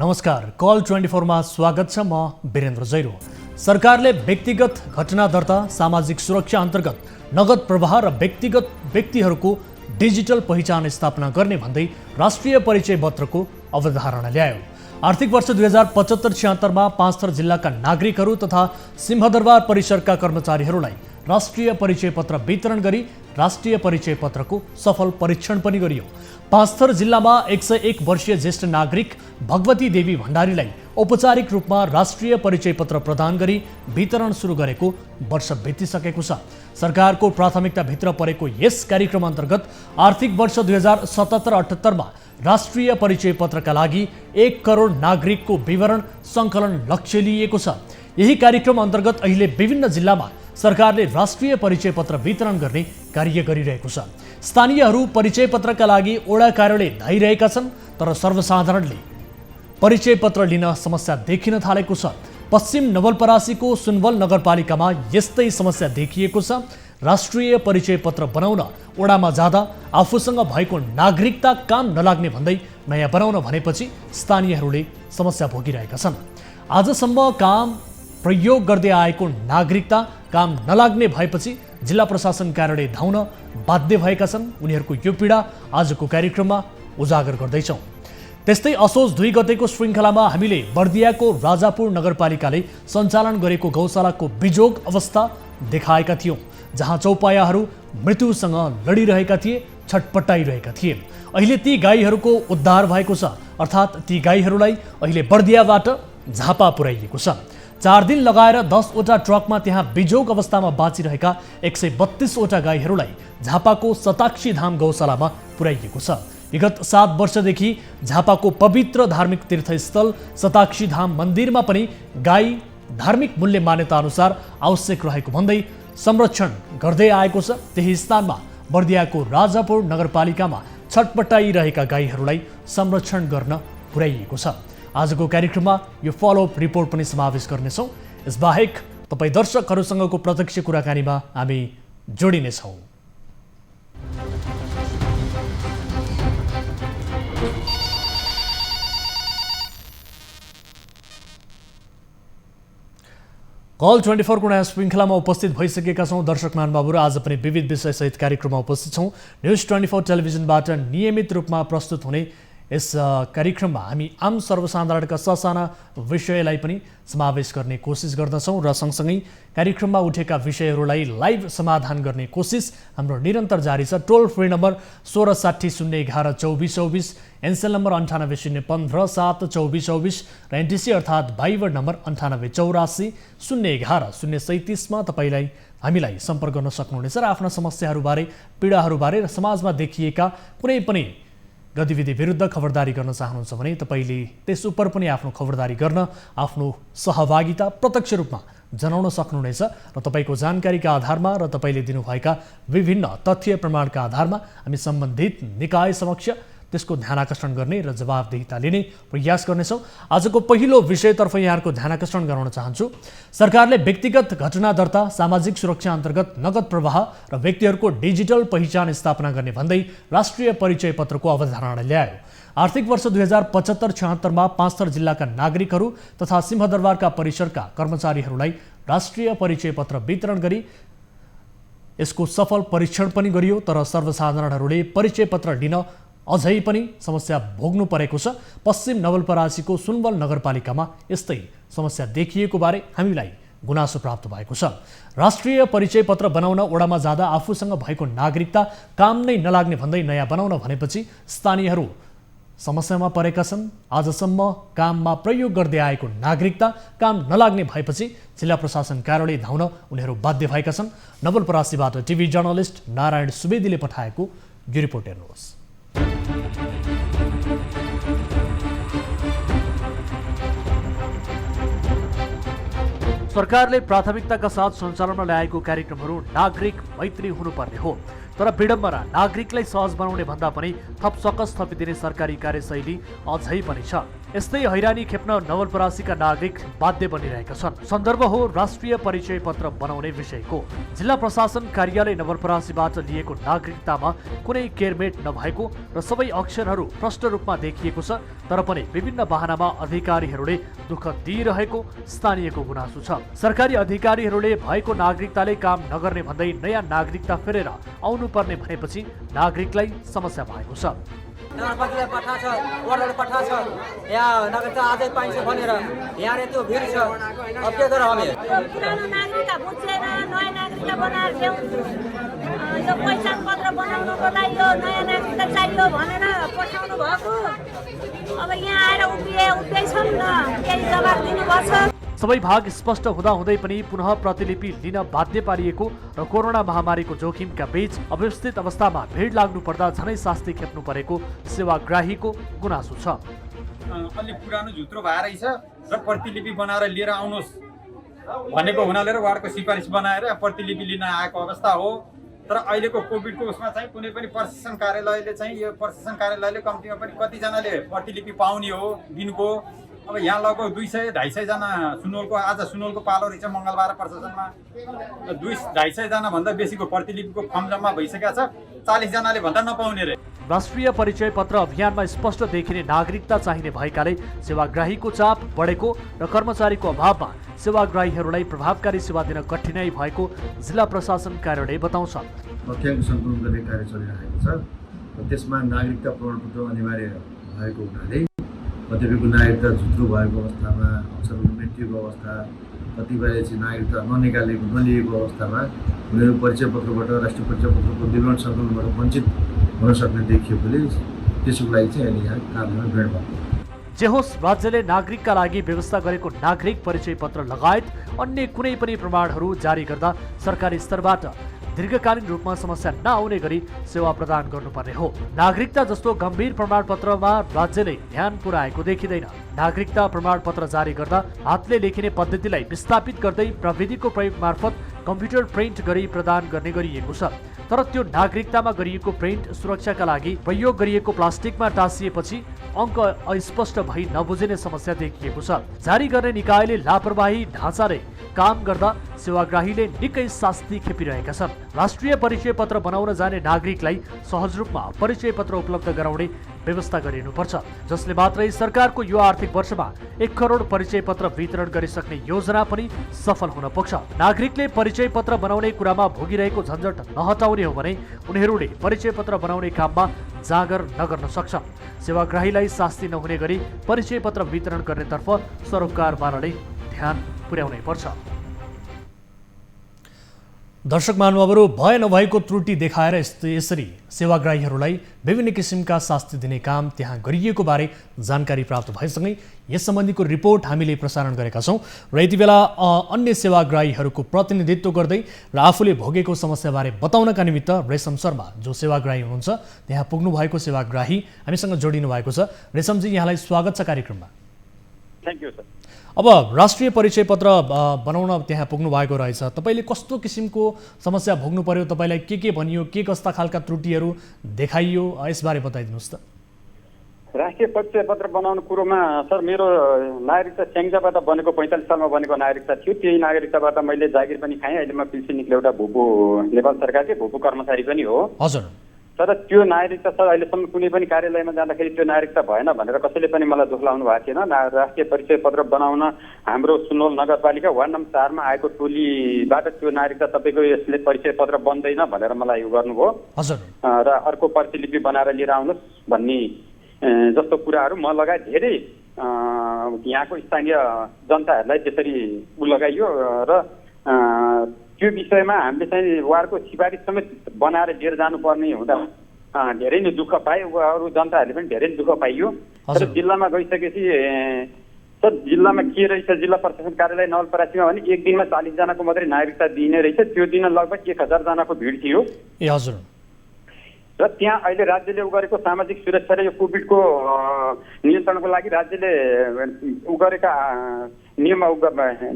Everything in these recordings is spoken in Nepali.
नमस्कार, कल 24 मा स्वागत छ। म वीरेन्द्र जैरो। सरकारले व्यक्तिगत घटना दर्ता, सामाजिक सुरक्षा अन्तर्गत नगद प्रवाह र व्यक्तिगत व्यक्तिहरूको डिजिटल पहिचान स्थापना गर्ने भन्दै राष्ट्रिय परिचय पत्रको अवधारणा ल्यायो। आर्थिक वर्ष 2075-76 मा पाँचथर जिल्लाका नागरिकहरू तथा सिंहदरबार परिसरका कर्मचारीहरूलाई राष्ट्रिय परिचय पत्र वितरण गरी राष्ट्रिय परिचय पत्रको सफल परीक्षण पनि गरियो। पाँचथर जिल्लामा 101 वर्षीय ज्येष्ठ नागरिक भगवती देवी भण्डारीलाई औपचारिक रूपमा राष्ट्रिय परिचय पत्र प्रदान गरी वितरण सुरु गरेको वर्ष बितिसकेको छ। सरकारको प्राथमिकताभित्र परेको यस कार्यक्रम अन्तर्गत आर्थिक वर्ष 2077-78 मा राष्ट्रिय परिचय पत्रका लागि 1 करोड नागरिकको विवरण सङ्कलन लक्ष्य लिएको छ। यही कार्यक्रम अन्तर्गत अहिले विभिन्न जिल्लामा सरकारले राष्ट्रिय परिचय पत्र वितरण गर्ने कार्य गरिरहेको छ। स्थानीयहरू परिचय पत्रका लागि ओडा कार्यालय धाइरहेका छन्, तर सर्वसाधारणले परिचय पत्र लिन समस्या देखिन थालेको छ। पश्चिम नवलपरासीको सुनवल नगरपालिकामा यस्तै समस्या देखिएको छ। राष्ट्रिय परिचय पत्र बनाउन ओडामा जाँदा आफूसँग भएको नागरिकता काम नलाग्ने भन्दै नयाँ बनाउन भनेपछि स्थानीयहरूले समस्या भोगिरहेका छन्। आजसम्म काम प्रयोग गर्दै आएको नागरिकता काम नलाग्ने भएपछि जिल्ला प्रशासन कार्यालय धाउन बाध्य भएका छन्। उनीहरूको यो पीडा आजको कार्यक्रममा उजागर गर्दैछौँ। त्यस्तै असोज 2 गतेको श्रृङ्खलामा हामीले बर्दियाको राजापुर नगरपालिकाले सञ्चालन गरेको गौशालाको बिजोग अवस्था देखाएका थियौँ, जहाँ चौपायाहरू मृत्युसँग लडिरहेका थिए, छटपटाइरहेका थिए। अहिले ती गाईहरूको उद्धार भएको छ, अर्थात् ती गाईहरूलाई अहिले बर्दियाबाट झापा पुर्याइएको छ। 4 दिन लगाएर 10वटा ट्रकमा त्यहाँ बिजोग अवस्थामा बाँचिरहेका 132 वटा गाईहरूलाई झापाको शताक्षी धाम गौशालामा पुर्याइएको छ। विगत 7 वर्षदेखि झापाको पवित्र धार्मिक तीर्थस्थल शताक्षी धाम मन्दिरमा पनि गाई धार्मिक मूल्य मान्यता अनुसार आवश्यक रहेको भन्दै संरक्षण गर्दै आएको छ। त्यही स्थानमा बर्दियाको राजापुर नगरपालिकामा छटपटाइरहेका गाईहरूलाई संरक्षण गर्न पुर्याइएको छ। आजको कार्यक्रममा यो फलोअप रिपोर्ट पनि समावेश गर्नेछौँ। यसबाहेक तपाईँ दर्शकहरूसँगको प्रत्यक्ष कुराकानीमा हामी जोडिनेछौँ। कल 24 को नयाँ श्रृङ्खलामा उपस्थित भइसकेका छौँ दर्शक महानुभावहरू। आज पनि विविध विषयसहित कार्यक्रममा उपस्थित छौँ। न्युज 24 टेलिभिजनबाट नियमित रूपमा प्रस्तुत हुने यस कार्यक्रममा हामी आम सर्वसाधारणका ससाना विषयलाई पनि समावेश गर्ने कोसिस गर्दछौँ र सँगसँगै कार्यक्रममा उठेका विषयहरूलाई लाइभ समाधान गर्ने कोसिस हाम्रो निरन्तर जारी छ। टोल फ्री नम्बर 1660 011 2424, एनसेल नम्बर 98 015 7 2424 र एनटिसी अर्थात् भाइबर नम्बर 98 84 011 037 मा तपाईँलाई हामीलाई सम्पर्क गर्न सक्नुहुनेछ र आफ्ना समस्याहरूबारे, पीडाहरूबारे र समाजमा देखिएका कुनै पनि गतिविधि विरुद्ध खबरदारी गर्न चाहनुहुन्छ भने तपाईँले त्यस उप पनि आफ्नो खबरदारी गर्न, आफ्नो सहभागिता प्रत्यक्ष रूपमा जनाउन सक्नुहुनेछ र तपाईँको जानकारीका आधारमा र तपाईँले दिनुभएका विभिन्न तथ्य प्रमाणका आधारमा हामी सम्बन्धित निकाय समक्ष त्यसको ध्यान आकर्षण गर्ने र जवाबदेहिता लिने प्रयास गर्नेछौँ। आजको पहिलो विषयतर्फ यहाँहरूको ध्यान आकर्षण गराउन चाहन्छु। सरकारले व्यक्तिगत घटना दर्ता, सामाजिक सुरक्षा अन्तर्गत नगद प्रवाह र व्यक्तिहरूको डिजिटल पहिचान स्थापना गर्ने भन्दै राष्ट्रिय परिचय पत्रको अवधारणा ल्यायो। आर्थिक वर्ष 2075-76 मा पाँचथर जिल्लाका नागरिकहरू तथा सिंहदरबारका परिसरका कर्मचारीहरूलाई राष्ट्रिय परिचय पत्र वितरण गरी यसको सफल परीक्षण पनि गरियो, तर सर्वसाधारणहरूले परिचय पत्र लिन अझै पनि समस्या भोग्नु परेको छ। पश्चिम नवलपरासीको सुनवल नगरपालिकामा यस्तै समस्या देखिएको बारे हामीलाई गुनासो प्राप्त भएको छ। राष्ट्रिय परिचय पत्र बनाउन ओडामा जाँदा आफूसँग भएको नागरिकता काम नै नलाग्ने भन्दै नयाँ बनाउन भनेपछि स्थानीयहरू समस्यामा परेका छन्। आजसम्म काममा प्रयोग गर्दै आएको नागरिकता काम नलाग्ने भएपछि जिल्ला प्रशासन कार्यालय धाउन उनीहरू बाध्य भएका छन्। नवलपरासीबाट टिभी जर्नलिस्ट नारायण सुवेदीले पठाएको यो रिपोर्ट हेर्नुहोस्। सरकारले प्राथमिकताका साथ सञ्चालनमा ल्याएको कार्यक्रमहरू नागरिक मैत्री हुनुपर्ने हो, तर विडम्बना नागरिकलाई सहज बनाउने भन्दा पनि थप सकस थपिदिने सरकारी कार्यशैली अझै पनि छ। यस्तै हैरानी खेप्न नवलपरासीका नागरिक बाध्य बनिरहेका छन्। सन्दर्भ हो राष्ट्रिय परिचय पत्र बनाउने विषयको। जिल्ला प्रशासन कार्यालय नवलपरासीबाट लिएको नागरिकतामा कुनै केयरमेट नभएको र सबै अक्षरहरू प्रष्ट रूपमा देखिएको छ, तर पनि विभिन्न बहानामा अधिकारीहरूले दुःख दिइरहेको स्थानीयको गुनासो छ। सरकारी अधिकारीहरूले भएको नागरिकताले काम नगर्ने भन्दै नयाँ नागरिकता फेरेर आउनुपर्ने भनेपछि नागरिकलाई समस्या भएको छ। नगरपालिका पठा छ, वार्डबाट पठा छ, यहाँ नागरिकता आजै पाइन्छ भनेर यहाँ रे त्यो भिड छ। अब के गरौँ हामी? पुरानो नागरिकता बुझेर नयाँ नागरिकता बनाएर ल्याउँ, यो पहिचान पत्र बनाउनको लागि यो नयाँ नागरिकता चाहियो भनेर पठाउनु भएको। अब यहाँ आएर उभिएछौँ न, केही जवाब दिनुपर्छ। सबै भाग स्पष्ट हुँदाहुँदै पनि पुनः प्रतिलिपि लिन बाध्य पारिएको र कोरोना महामारीको जोखिमका बीच अव्यवस्थित अवस्थामा भिड लाग्नु पर्दा झनै शास्ति खेप्नु परेको सेवाग्राहीको गुनासो छ। अलि पुरानो झुत्रो भएर रहेछ र प्रतिलिपि बनाएर लिएर आउनुहोस् भनेको हुनाले र वार्डको सिफारिस बनाएर प्रतिलिपि लिन आएको अवस्था हो। तर अहिलेको कोभिडको उसमा चाहिँ कुनै पनि प्रशासन कार्यालयले चाहिँ यो प्रशासन कार्यालयले कम्तीमा पनि कतिजनाले प्रतिलिपि पाउने हो दिनको। अब यहाँ लगभग 200-250 जना सुनवलको आज सुनवलको पालो रहेछ मङ्गलबार प्रशासनमा 200-250 जना भन्दा बेसीको प्रतिलिपिको फर्म जम्मा भइसकेको छ। 40 जनाले भन्दा नपाउने रे। राष्ट्रिय परिचय पत्र अभियानमा स्पष्ट देखिने नागरिकता चाहिने भएकाले सेवाग्राहीको चाप बढेको र कर्मचारीको अभावमा सेवाग्राहीहरूलाई प्रभावकारी सेवा दिन कठिनाई भएको जिल्ला प्रशासन कार्यालय बताउँछ। तथ्याङ्क सङ्कलन गर्ने कार्य चलिरहेको छ र त्यसमा नागरिकता प्रमाणपत्र अनिवार्य भएको हुनाले कतिपयको नागरिकता झुत्रो भएको अवस्थामा, अक्षरहरू मेटिएको अवस्था, कतिपय चाहिँ नागरिकता नलिएको अवस्थामा उनीहरू परिचय पत्रबाट राष्ट्रिय परिचय पत्रको विवरण सङ्कलनबाट वञ्चित हुन सक्ने देखिएकोले त्यसको लागि चाहिँ अहिले यहाँ कार्यालयमा भिड भएको। जे होस्, राज्यले नागरिकका लागि व्यवस्था गरेको नागरिक परिचय पत्र लगायत अन्य कुनै पनि प्रमाणहरू जारी गर्दा सरकारी स्तरबाट दीर्घकालीन रूपमा समस्या नआउने गरी सेवा प्रदान गर्नुपर्ने हो। नागरिकता जस्तो गम्भीर प्रमाणपत्रमा राज्यले ध्यान पुर्याएको देखिँदैन। नागरिकता प्रमाणपत्र जारी गर्दा हातले लेखिने पद्धतिलाई विस्थापित गर्दै प्रविधिको प्रयोग मार्फत कम्प्युटर प्रिन्ट गरी प्रदान गर्ने गरिएको छ। तर त्यो नागरिकतामा गरिएको प्रिन्ट सुरक्षाका लागि प्रयोग गरिएको प्लास्टिकमा टाँसिएपछि अङ्क अस्पष्ट भई नबुझिने समस्या देखिएको छ। जारी गर्ने निकायले लापरवाही ढाँचाले काम गर्दा सेवाग्राहीले निकै शास्ति खेपिरहेका छन्। राष्ट्रिय परिचय पत्र बनाउन जाने नागरिकलाई सहज रूपमा परिचय पत्र उपलब्ध गराउने व्यवस्था गरिनुपर्छ, जसले मात्रै सरकारको यो आर्थिक वर्षमा 1 करोड परिचय पत्र वितरण गरिसक्ने योजना पनि सफल हुन पुग्छ। नागरिकले परिचय पत्र बनाउने कुरामा भोगिरहेको झन्झट नहटाउने हो भने उनीहरूले परिचय पत्र बनाउने काममा जागर नगर्न सक्छन्। सेवाग्राहीलाई शास्ति नहुने गरी परिचय पत्र वितरण गर्नेतर्फ सरोकारवालाले ध्यान पुर्याउनै पर्छ। दर्शक महानुभावहरू, भए नभएको त्रुटि देखाएर यसरी सेवाग्राहीहरूलाई विभिन्न किसिमका शास्ति दिने काम त्यहाँ गरिएको बारे जानकारी प्राप्त भएसँगै यस सम्बन्धीको रिपोर्ट हामीले प्रसारण गरेका छौँ र यति बेला अन्य सेवाग्राहीहरूको प्रतिनिधित्व गर्दै र आफूले भोगेको समस्याबारे बताउनका निमित्त रेशम शर्मा जो सेवाग्राही हुनुहुन्छ त्यहाँ पुग्नु भएको सेवाग्राही हामीसँग जोडिनु भएको छ। रेशमजी, यहाँलाई स्वागत छ कार्यक्रममा। Thank you sir. अब राष्ट्रिय परिचय पत्र बनाउन त्यहाँ पुग्नु भएको रहेछ, तपाईँले कस्तो किसिमको समस्या भोग्नु पर्यो, तपाईँलाई के भनियो, के कस्ता खालका त्रुटिहरू देखाइयो, यसबारे बताइदिनुहोस् त। राष्ट्रिय परिचय पत्र बनाउने कुरोमा सर मेरो नागरिकता स्याङ्जाबाट बनेको 45 सालमा बनेको नागरिकता थियो। त्यही नागरिकताबाट मैले जागिर पनि खाएँ। अहिले म पिलसी निक्ले एउटा भूपू नेपाल सरकारकै भूपू कर्मचारी पनि हो। हजुर। तर त्यो नागरिकता सर अहिलेसम्म कुनै पनि कार्यालयमा जाँदाखेरि त्यो नागरिकता भएन भनेर कसैले पनि मलाई दुःख लाउनु भएको थिएन। राष्ट्रिय परिचय पत्र बनाउन हाम्रो सुनवल नगरपालिका वार्ड नम्बर 4 मा आएको टोलीबाट त्यो नागरिकता तपाईँको यसले परिचय पत्र बन्दैन भनेर मलाई यो गर्नुभयो। हजुर। र अर्को प्रतिलिपि बनाएर लिएर आउनुहोस् भन्ने जस्तो कुराहरू म लगायत धेरै यहाँको स्थानीय जनताहरूलाई त्यसरी लगाइयो र त्यो विषयमा हामीले चाहिँ वार्डको सिफारिस समेत बनाएर लिएर जानुपर्ने हुँदा धेरै नै दुःख पाए। अरू जनताहरूले पनि धेरै दुःख पाइयो। तर जिल्लामा गइसकेपछि सर जिल्लामा के रहेछ, जिल्ला प्रशासन कार्यालय नवलपरासीमा भने एक दिनमा 40 जनाको मात्रै नागरिकता दिने रहेछ। त्यो दिन लगभग 1000 जनाको भिड थियो। ए हजुर। र त्यहाँ अहिले राज्यले गरेको सामाजिक सुरक्षा र यो कोभिडको नियन्त्रणको लागि राज्यले गरेका नियम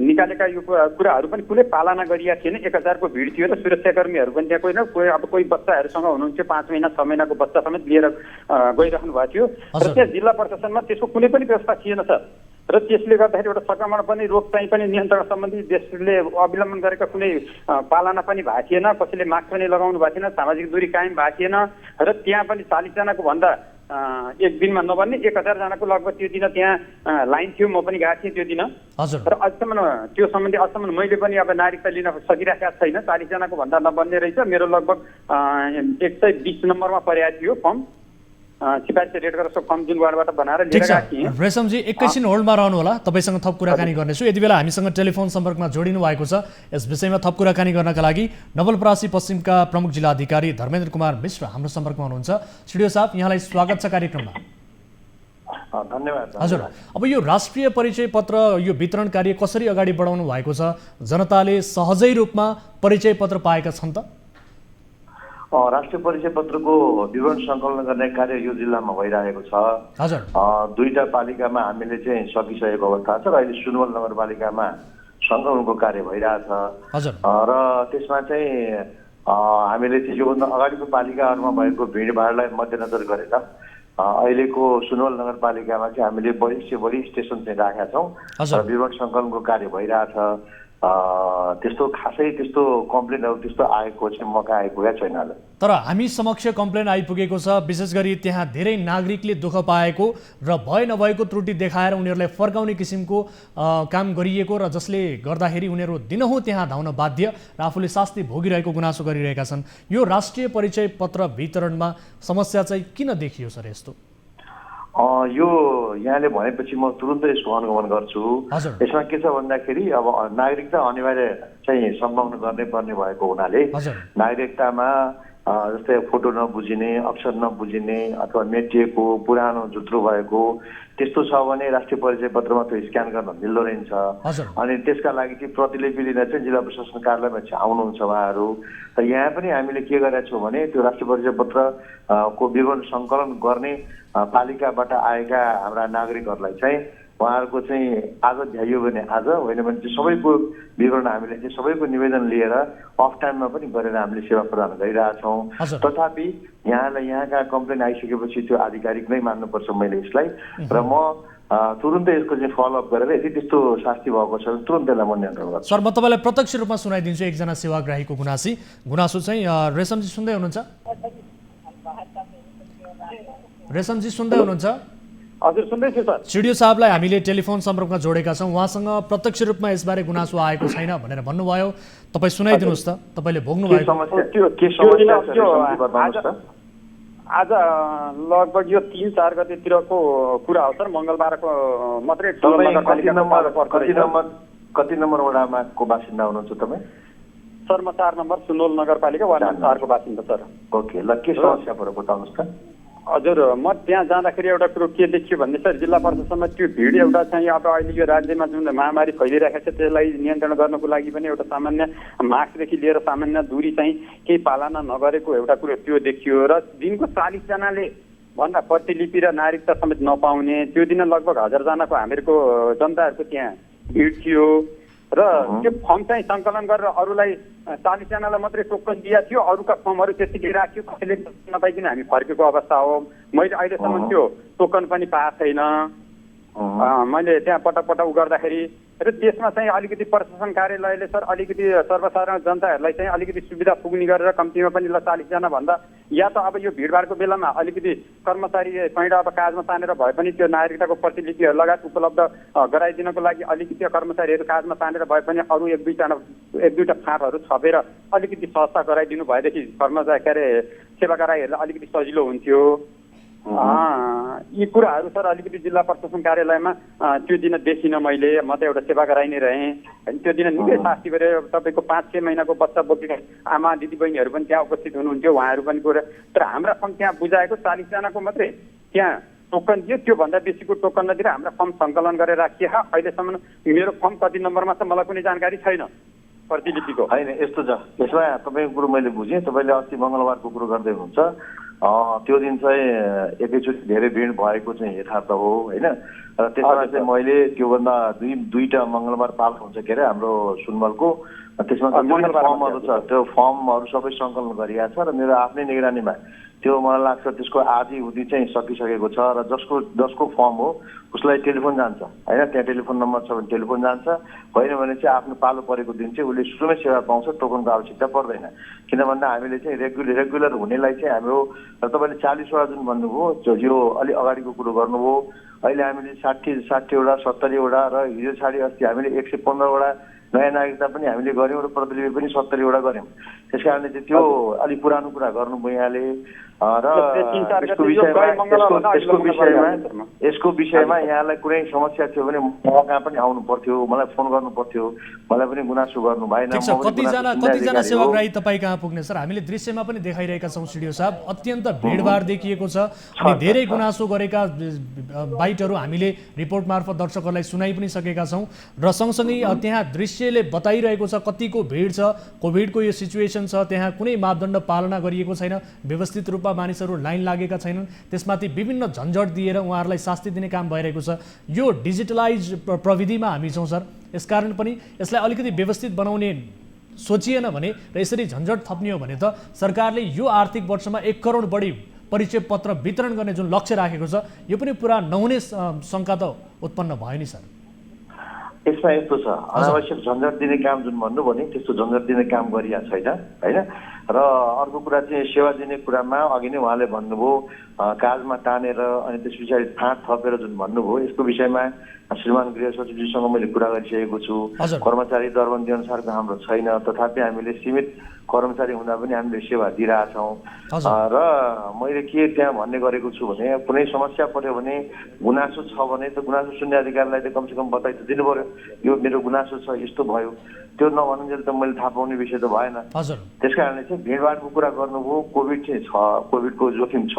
निकालेका यो कुराहरू पनि कुनै पालना गरिएका थिएन। 1000 को भिड थियो र सुरक्षाकर्मीहरू पनि त्यहाँ कोही बच्चाहरूसँग हुनुहुन्थ्यो, 5 महिना 6 महिनाको बच्चा समेत लिएर गइरहनु भएको थियो र त्यहाँ जिल्ला प्रशासनमा त्यसको कुनै पनि व्यवस्था थिएन सर। र त्यसले गर्दाखेरि एउटा संक्रमण पनि रोग चाहिँ पनि नियन्त्रण सम्बन्धी देशले अवलम्बन गरेका कुनै पालना पनि भएको थिएन, कसैले मास्क पनि लगाउनु भएको थिएन, सामाजिक दूरी कायम भएको थिएन र त्यहाँ पनि 40 जनाको भन्दा एक दिनमा नभन्ने 1000 जनाको लगभग त्यो दिन त्यहाँ लाइन थियो। म पनि गएको थिएँ त्यो दिन र अझसम्म त्यो सम्बन्धी अझसम्म मैले पनि अब नागरिकता लिन सकिरहेका छैन। 40 जनाको भन्दा नबन्ने रहेछ। मेरो लगभग 120 नम्बरमा परेको थियो फर्म, सिपाही रेड गरेर फर्म जुन वार्डबाट बनाएर लिएर गएको थिएँ। रेशमजी एकैछिन होल्डमा रहनु होला, तपाईँसँग थप कुराकानी गर्नेछु। यति बेला हामीसँग टेलिफोन सम्पर्कमा जोडिनु भएको छ। यस विषयमा थप कुराकानी गर्नका लागि नवलपरासी पश्चिमका प्रमुख जिल्लाधिकारी धर्मेन्द्र कुमार मिश्र हाम्रो सम्पर्कमा हुनुहुन्छ। सिडिओ साहब, यहाँलाई स्वागत छ कार्यक्रममा। धन्यवाद। हजुर, अब यो राष्ट्रिय परिचय पत्र यो वितरण कार्य कसरी अगाडि बढाउनु भएको छ? जनताले सहजै रूपमा परिचय पत्र पाएका छन् त? राष्ट्रिय परिचय पत्रको विवरण सङ्कलन गर्ने कार्य यो जिल्लामा भइरहेको छ। हजुर, 2टा पालिकामा हामीले चाहिँ सकिसकेको अवस्था छ र अहिले सुनवल नगरपालिकामा सङ्कलनको कार्य भइरहेछ। हजुर, र त्यसमा चाहिँ हामीले चाहिँ योभन्दा अगाडिको पालिकाहरूमा भएको भिडभाडलाई मध्यनजर गरेर अहिलेको सुनवल नगरपालिकामा चाहिँ हामीले बढी स्टेसन चाहिँ राखेका छौँ र विवरण सङ्कलनको कार्य भइरहेछ। त्यस्तो खासै त्यस्तो कम्प्लेनहरू त्यस्तो आएको चाहिँ मौका आइपुगेको छैन। तर हामी समक्ष कम्प्लेन आइपुगेको छ, विशेष गरी त्यहाँ धेरै नागरिकले दुःख पाएको र भए नभएको त्रुटि देखाएर उनीहरूलाई फर्काउने किसिमको काम गरिएको र जसले गर्दाखेरि उनीहरू दिनहुँ त्यहाँ धाउन बाध्य र आफूले शास्ति भोगिरहेको गुनासो गरिरहेका छन्। यो राष्ट्रिय परिचय पत्र वितरणमा समस्या चाहिँ किन देखियो सर यस्तो? यो यहाँले भनेपछि म तुरुन्तै यसको अनुगमन गर्छु। यसमा के छ भन्दाखेरि अब नागरिकता अनिवार्य चाहिँ सम्पादन गर्नै पर्ने भएको हुनाले नागरिकतामा जस्तै फोटो नबुझिने, अक्षर नबुझिने अथवा मेटिएको पुरानो जुत्रो भएको त्यस्तो छ भने राष्ट्रिय परिचय पत्रमा त्यो स्क्यान गर्न मिल्दो रहन्छ। अनि त्यसका लागि चाहिँ प्रतिलिपि लिन चाहिँ जिल्ला प्रशासन कार्यालयमा चाहिँ आउनुहुन्छ उहाँहरू। त यहाँ पनि हामीले के गरेका छौँ भने त्यो राष्ट्रिय परिचय पत्र को विवरण सङ्कलन गर्ने पालिकाबाट आएका हाम्रा नागरिकहरूलाई चाहिँ उहाँहरूको चाहिँ आज भ्याइयो भने आज, होइन भने चाहिँ सबैको विवरण हामीले चाहिँ सबैको निवेदन लिएर अफ टाइममा पनि गरेर हामीले सेवा प्रदान गरिरहेछौँ। तथापि यहाँलाई यहाँका कम्प्लेन आइसकेपछि त्यो आधिकारिक नै मान्नुपर्छ मैले यसलाई। र म तुरुन्तै यसको चाहिँ फलोअप गरेर यदि त्यस्तो शास्ति भएको छ भने तुरुन्तैलाई म नियन्त्रण गर्छु। सर, म तपाईँलाई प्रत्यक्ष रूपमा सुनाइदिन्छु एकजना सेवाग्राहीको गुनासो चाहिँ। रेशमजी सुन्दै हुनुहुन्छ? रेशमजी सुन्दै हुनुहुन्छ? हजुर, सुन्दैछु सर। सिडिओ साहबलाई हामीले टेलिफोन सम्पर्कमा जोडेका छौँ। उहाँसँग प्रत्यक्ष रूपमा यसबारे गुनासो आएको छैन भनेर भन्नुभयो। तपाईँ सुनाइदिनुहोस् त, तपाईँले भोग्नु भएको। आज लगभग यो 3-4 गतेतिरको कुरा हो सर, मङ्गलबारको मात्रै। कति नम्बर वडामा को बासिन्दा हुनुहुन्छ तपाईँ? सर, म 4 नम्बर सुनवल नगरपालिका वार्ड नम्बर 4 को बासिन्दा सर। ओके, ल के समस्या पऱ्यो बताउनुहोस् त। हजुर, म त्यहाँ जाँदाखेरि एउटा कुरो के देखियो भन्ने सर, जिल्ला प्रशासनमा त्यो भिड एउटा चाहिँ अब अहिले यो राज्यमा जुन महामारी फैलिरहेको छ त्यसलाई नियन्त्रण गर्नको लागि पनि एउटा सामान्य मास्कदेखि लिएर सामान्य दूरी चाहिँ केही पालना नगरेको एउटा कुरो त्यो देखियो। र दिनको 40 जनाले भन्दा प्रतिलिपि र नागरिकता समेत नपाउने, त्यो दिन लगभग 1000 जनाको हामीहरूको जनताहरूको त्यहाँ भिड थियो। र त्यो फर्म चाहिँ सङ्कलन गरेर अरूलाई 40 जनालाई मात्रै टोकन दिएको थियो, अरूका फर्महरू त्यतिकै राख्यो, कसैले नपाइकन हामी फर्केको अवस्था हो। मैले अहिलेसम्म त्यो टोकन पनि पाएको छैन। मैले त्यहाँ पटक गर्दाखेरि र त्यसमा चाहिँ अलिकति प्रशासन कार्यालयले सर अलिकति सर्वसाधारण जनताहरूलाई चाहिँ अलिकति सुविधा पुग्ने गरेर कम्तीमा पनि ल 40 जना भन्दा या त अब यो भिडभाडको बेलामा अलिकति कर्मचारी पैँडा अब काजमा तानेर भए पनि त्यो नागरिकताको प्रतिलिपिहरू लगायत उपलब्ध गराइदिनको लागि अलिकति कर्मचारीहरू काजमा तानेर भए पनि अरू एक दुईटा फाँटहरू छपेर अलिकति सस्ता गराइदिनु भएदेखि कर्मचारी के अरे सेवाग्राहीहरूलाई अलिकति सजिलो हुन्थ्यो। यी कुराहरू सर अलिकति जिल्ला प्रशासन कार्यालयमा त्यो दिन देखिनँ मैले। म त एउटा सेवाग्राही नै रहेँ। त्यो दिन निकै शास्ति गरेर तपाईँको 5-6 महिनाको बच्चा बोकेका आमा दिदीबहिनीहरू पनि त्यहाँ उपस्थित हुनुहुन्थ्यो, उहाँहरू पनि गएर। तर हाम्रा फर्म त्यहाँ बुझाएको 40 जनाको मात्रै त्यहाँ टोकन दियो, त्योभन्दा बेसीको टोकन नदिएर हाम्रा फर्म सङ्कलन गरेर राखिए। अहिलेसम्म मेरो फर्म कति नम्बरमा छ मलाई कुनै जानकारी छैन प्रतिलिपिको। होइन, यस्तो छ, यसमा तपाईँको कुरो मैले बुझेँ। तपाईँले अस्ति मङ्गलबारको कुरो गर्दै हुनुहुन्छ। त्यो दिन चाहिँ एकैचोटि धेरै भिड भएको चाहिँ यथार्थ हो होइन। र त्यसमा चाहिँ मैले त्योभन्दा दुईटा मङ्गलबार पालो हुन्छ के अरे हाम्रो सुनवलको, त्यसमा फर्महरू छ, त्यो फर्महरू सबै सङ्कलन गरिएको छ र मेरो आफ्नै निगरानीमा त्यो मलाई लाग्छ त्यसको आधी हुँदी चाहिँ सकिसकेको छ र जसको फर्म हो उसलाई टेलिफोन जान्छ होइन, त्यहाँ टेलिफोन नम्बर छ भने टेलिफोन जान्छ, होइन भने चाहिँ आफ्नो पालो परेको दिन चाहिँ उसले सुरुमै सेवा पाउँछ, टोकनको आवश्यकता पर्दैन। किन भन्दा हामीले चाहिँ रेगुलर हुनेलाई चाहिँ हाम्रो तपाईँले 40वटा जुन भन्नुभयो यो अलि अगाडिको कुरो गर्नुभयो, अहिले हामीले 60वटा 70वटा र हिजो छाडी अस्ति हामीले 115वटा नयाँ नागरिकता पनि हामीले गऱ्यौँ र प्रतिलिपि पनि 70वटा गऱ्यौँ। त्यस कारणले चाहिँ त्यो अलिक पुरानो कुरा गर्नुभयो यहाँले र यसको विषयमा यहाँलाई कुनै समस्या थियो भने म कहाँ पनि आउनु पर्थ्यो, मलाई फोन गर्नु पर्थ्यो, मलाई पनि गुनासो गर्नु भएन। कतिजना सेवाग्राही तपाईँ कहाँ पुग्ने सर? हामीले दृश्यमा पनि देखाइरहेका छौँ स्टुडियो साहब, अत्यन्त भिडभाड देखिएको छ अनि धेरै गुनासो गरेका बाइटहरू हामीले रिपोर्ट मार्फत दर्शकहरूलाई सुनाइ पनि सकेका छौँ र सँगसँगै त्यहाँ दृश्यले बताइरहेको छ कतिको भिड छ, कोभिडको यो सिचुएसन छ, त्यहाँ कुनै मापदण्ड पालना गरिएको छैन, व्यवस्थित रूपमा मानिसहरू लाइन लागेका छैनन्, त्यसमाथि विभिन्न झन्झट दिएर उहाँहरूलाई शास्ति दिने काम भइरहेको छ। यो डिजिटलाइज प्रविधिमा हामी छौँ सर, यसकारण पनि यसलाई अलिकति व्यवस्थित बनाउने सोचिएन भने र यसरी झन्झट थप्ने हो भने त सरकारले यो आर्थिक वर्षमा 1 करोड बढी परिचय पत्र वितरण गर्ने जुन लक्ष्य राखेको छ यो पनि पुरा नहुने शङ्का त उत्पन्न भयो नि सर। यसमा यस्तो छ, अनावश्यक झन्झट दिने काम जुन भन्नुभयो नि त्यस्तो झन्झट दिने काम गरिएको छैन होइन। र अर्को कुरा चाहिँ सेवा दिने कुरामा अघि नै उहाँले भन्नुभयो काजमा तानेर अनि त्यस पछाडि फाँट थपेर जुन भन्नुभयो यसको विषयमा श्रीमान गृह सचिवजीसँग मैले कुरा गरिसकेको छु। कर्मचारी दरबन्दी अनुसारको हाम्रो छैन, तथापि हामीले सीमित कर्मचारी हुँदा पनि हामीले सेवा दिइरहेछौँ र मैले के त्यहाँ भन्ने गरेको छु भने कुनै समस्या पर्यो भने गुनासो छ भने त गुनासो सुन्ने अधिकारीलाई त कमसेकम बताइ त दिनु पर्यो, यो मेरो गुनासो छ यस्तो भयो, त्यो नभनुन्जेल त मैले थाहा पाउने विषय त भएन। त्यस कारणले चाहिँ भिडभाडको कुरा गर्नुभयो, कोभिड चाहिँ छ, कोभिडको जोखिम छ,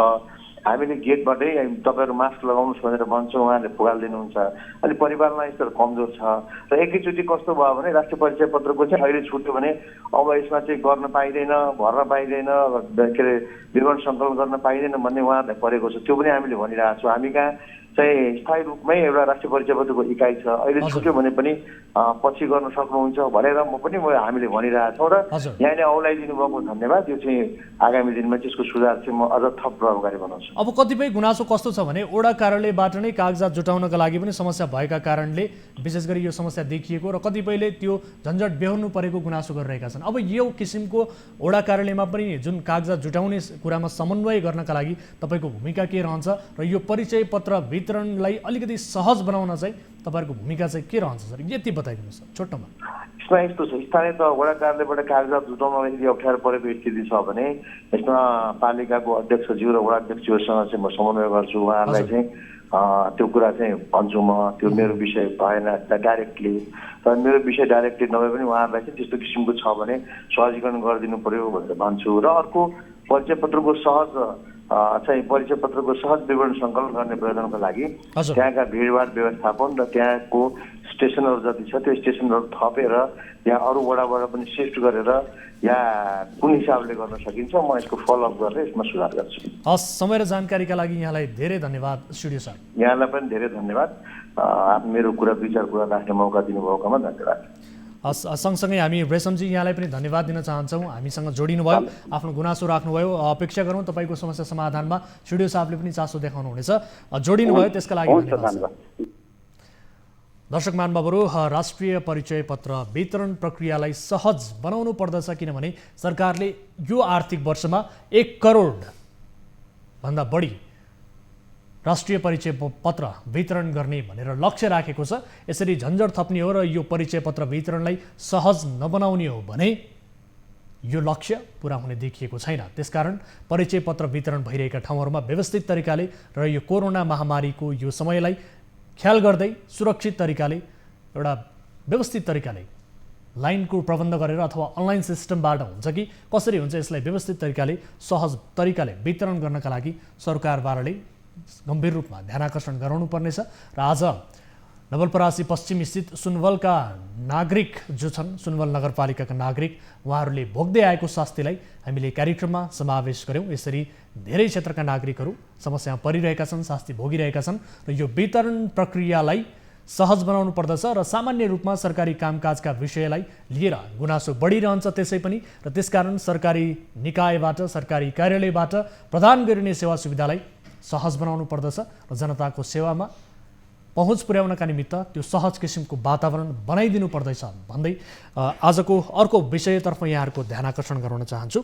हामीले गेटबाटै तपाईँहरू मास्क लगाउनुहोस् भनेर भन्छौँ, उहाँहरूले फुगाल दिनुहुन्छ, अनि परिवारमा स्तर कमजोर छ र एकैचोटि कस्तो भयो भने राष्ट्रिय परिचय पत्रको चाहिँ अहिले छुट्यो भने अब यसमा चाहिँ गर्न पाइँदैन, भर्न पाइँदैन, के अरे विवरण सङ्कलन गर्न पाइँदैन भन्ने उहाँहरूलाई परेको छ। त्यो पनि हामीले भनिरहेको छौँ। हामी कहाँ चाहिँ स्थायी रूपमै एउटा राष्ट्रिय परिचय पत्रको इकाइ छ, अहिले छुट्यो भने पनि पछि गर्न सक्नुहुन्छ भनेर हामीले भनिरहेको छौँ र यहाँले औलाइदिनु भएको धन्यवाद। यो चाहिँ आगामी दिनमा चाहिँ यसको सुधार चाहिँ म अझ थप प्रभावकारी बनाउँछु। अब कतिपय गुनासो कस्तो छ भने वडा कार्यालयबाट नै कागजात जुटाउनका लागि पनि समस्या भएका कारणले विशेष गरी यो समस्या देखिएको र कतिपयले त्यो झन्झट बेहोर्नु परेको गुनासो गरिरहेका छन्। अब यो किसिमको वडा कार्यालयमा पनि जुन कागजात जुटाउने कुरामा समन्वय गर्नका लागि तपाईँको भूमिका के रहन्छ र यो परिचय पत्र वितरणलाई अलिकति सहज बनाउन चाहिँ तपाईँहरूको भूमिका चाहिँ के रहन्छ सर? यति बताइदिनुहोस् सर छोटोमा। यसमा यस्तो छ, स्थानीय तह वडा कार्यालयबाट कागजात जुटाउन यदि अप्ठ्यारो परेको स्थिति छ भने यसमा पालिकाको अध्यक्षज्यू र वडा अध्यक्षज्यूसँग चाहिँ म समन्वय गर्छु, उहाँहरूलाई चाहिँ त्यो कुरा चाहिँ भन्छु म, त्यो मेरो विषय भएन डाइरेक्टली, तर मेरो विषय डाइरेक्टली नभए पनि उहाँहरूलाई चाहिँ त्यस्तो किसिमको छ भने सहजीकरण गरिदिनु पर्यो भनेर भन्छु। र अर्को परिचय पत्रको सहज विवरण सङ्कलन गर्ने प्रयोजनको लागि त्यहाँका भिडभाड व्यवस्थापन र त्यहाँको स्टेसनहरू जति छ त्यो स्टेसनहरू थपेर यहाँ अरू वडाबाट पनि शिफ्ट गरेर यहाँ कुन हिसाबले गर्न सकिन्छ म यसको फलोअप गरेर यसमा सुधार गर्छु। हस्, समय र जानकारीका लागि यहाँलाई धेरै धन्यवाद स्टुडियो साहब। यहाँलाई पनि धेरै धन्यवाद, मेरो कुरा दुई चार कुरा राख्ने मौका दिनुभएकोमा धन्यवाद। सँगसँगै हामी रेशमजी यहाँलाई पनि धन्यवाद दिन चाहन्छौँ, हामीसँग जोडिनुभयो, आफ्नो गुनासो राख्नुभयो। अपेक्षा गरौँ तपाईँको समस्या समाधानमा स्टुडियो साहबले पनि चासो देखाउनुहुनेछ, जोडिनुभयो त्यसका लागि धन्यवाद। दर्शक महानुभावहरू, राष्ट्रिय परिचय पत्र वितरण प्रक्रियालाई सहज बनाउनु पर्दछ किनभने सरकारले यो आर्थिक वर्षमा 1 करोड भन्दा बढी राष्ट्रिय परिचय पत्र वितरण गर्ने भनेर लक्ष्य राखेको छ। यसरी झन्झट थप्ने हो र यो परिचय पत्र वितरणलाई सहज नबनाउने हो भने यो लक्ष्य पुरा हुने देखिएको छैन। त्यसकारण परिचय पत्र वितरण भइरहेका ठाउँहरूमा व्यवस्थित तरिकाले र यो कोरोना महामारीको यो समयलाई ख्याल गर्दै सुरक्षित तरिकाले एउटा व्यवस्थित तरिकाले लाइनको प्रबन्ध गरेर अथवा अनलाइन सिस्टमबाट हुन्छ कि कसरी हुन्छ यसलाई व्यवस्थित तरिकाले सहज तरिकाले वितरण गर्नका लागि सरकारबाटले गम्भीर रूपमा ध्यानाकर्षण गराउनु पर्नेछ। र आज नवलपरासी पश्चिम स्थित सुनवलका नागरिक जो छन्, सुनवल नगरपालिकाका नागरिक, उहाँहरूले भोग्दै आएको शास्तिलाई हामीले कार्यक्रममा समावेश गर्यौँ। यसरी धेरै क्षेत्रका नागरिकहरू समस्यामा परिरहेका छन्, शास्ति भोगिरहेका छन् र यो वितरण प्रक्रियालाई सहज बनाउनु पर्दछ र सामान्य रूपमा सरकारी कामकाजका विषयलाई लिएर गुनासो बढिरहन्छ त्यसै पनि, र त्यसकारण सरकारी निकायबाट, सरकारी कार्यालयबाट प्रदान गरिने सेवा सुविधालाई सहज बनाउनु पर्दछ र जनताको सेवामा पहुँच पुर्याउनका निमित्त त्यो सहज किसिमको वातावरण बनाइदिनु पर्दैछ भन्दै आजको अर्को विषयतर्फ यहाँहरूको ध्यान आकर्षण गराउन चाहन्छु।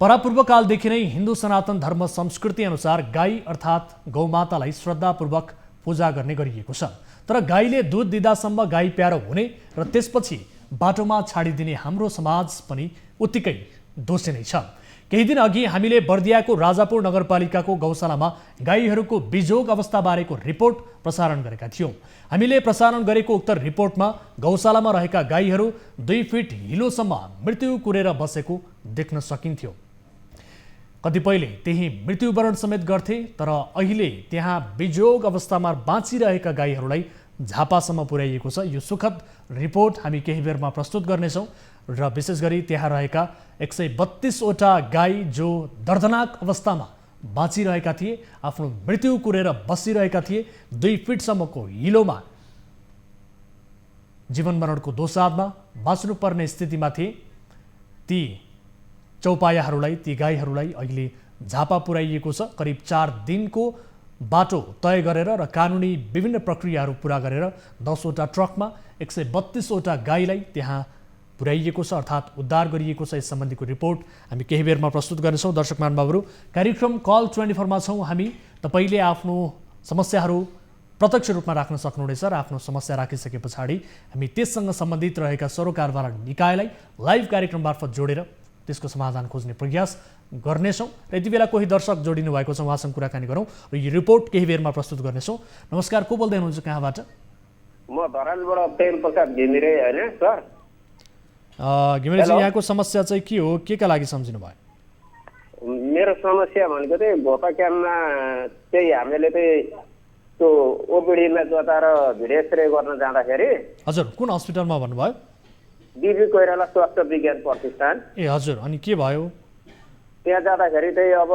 परापूर्वकालदेखि नै हिन्दू सनातन धर्म संस्कृति अनुसार गाई अर्थात् गौमातालाई श्रद्धापूर्वक पूजा गर्ने गरिएको छ। तर गाईले दुध दिँदासम्म गाई प्यारो हुने र त्यसपछि बाटोमा छाडिदिने हाम्रो समाज पनि उत्तिकै दोषी नै छ। केही दिन अघि हामीले बर्दियाको राजापुर नगरपालिकाको गौशालामा गाईहरूको बिजोग अवस्थाबारेको रिपोर्ट प्रसारण गरेका थियौँ। हामीले प्रसारण गरेको उक्त रिपोर्टमा गौशालामा रहेका गाईहरू 2 फिट हिलोसम्म मृत्यु कुरेर बसेको देख्न सकिन्थ्यो। कतिपयले त्यही मृत्युवरण समेत गर्थे, तर अहिले त्यहाँ बिजोग अवस्थामा बाँचिरहेका गाईहरूलाई झापासम्म पुर्याइएको छ। यो सुखद रिपोर्ट हामी केही बेरमा प्रस्तुत गर्नेछौँ र विशेष गरी त्यहाँ रहेका 132वटा गाई जो दर्दनाक अवस्थामा बाँचिरहेका थिए, आफ्नो मृत्यु कुरेर बसिरहेका थिए, 2 फिटसम्मको हिलोमा जीवन मरणको दोसाँधमा बाँच्नुपर्ने स्थितिमा थिए, ती चौपायाहरूलाई, ती गाईहरूलाई अहिले झापा पुर्याइएको छ। करिब 4 दिनको बाटो तय गरेर र कानुनी विभिन्न प्रक्रियाहरू पुरा गरेर 10वटा ट्रकमा 132वटा गाईलाई त्यहाँ पुर्याइएको छ, अर्थात् उद्धार गरिएको छ। यस सम्बन्धीको रिपोर्ट हामी केही बेरमा प्रस्तुत गर्नेछौँ। दर्शक महानुभावहरू, कार्यक्रम कल 24 छौँ हामी। तपाईँले आफ्नो समस्याहरू प्रत्यक्ष रूपमा राख्न सक्नुहुनेछ र आफ्नो समस्या राखिसके पछाडि हामी त्यससँग सम्बन्धित रहेका सरोकारवाला निकायलाई लाइभ कार्यक्रम मार्फत जोडेर त्यसको समाधान खोज्ने प्रयास गर्नेछौँ। र यति बेला कोही दर्शक जोडिनु भएको छ, उहाँसँग कुराकानी गरौँ र यो रिपोर्ट केही बेरमा प्रस्तुत गर्नेछौँ। नमस्कार, को बोल्दै हुनुहुन्छ, कहाँबाट? म धरानबाट प्रेम प्रसाद घिमिरे हैन सर। घिमिरेजी, यहाँको समस्या चाहिँ के हो, के का लागि सम्झिनु भयो? मेरो समस्या भनेको चाहिँ भोपा क्याम्पमा चाहिँ हामीले चाहिँ त्यो ओपिडीमा जोताएर भिडियो एक्सरे गर्न जाँदाखेरि। हजुर, कुन हस्पिटलमा भन्नुभयो? बिबी कोइराला स्वास्थ्य विज्ञान प्रतिष्ठान। ए हजुर, अनि के भयो? त्यहाँ जाँदाखेरि चाहिँ अब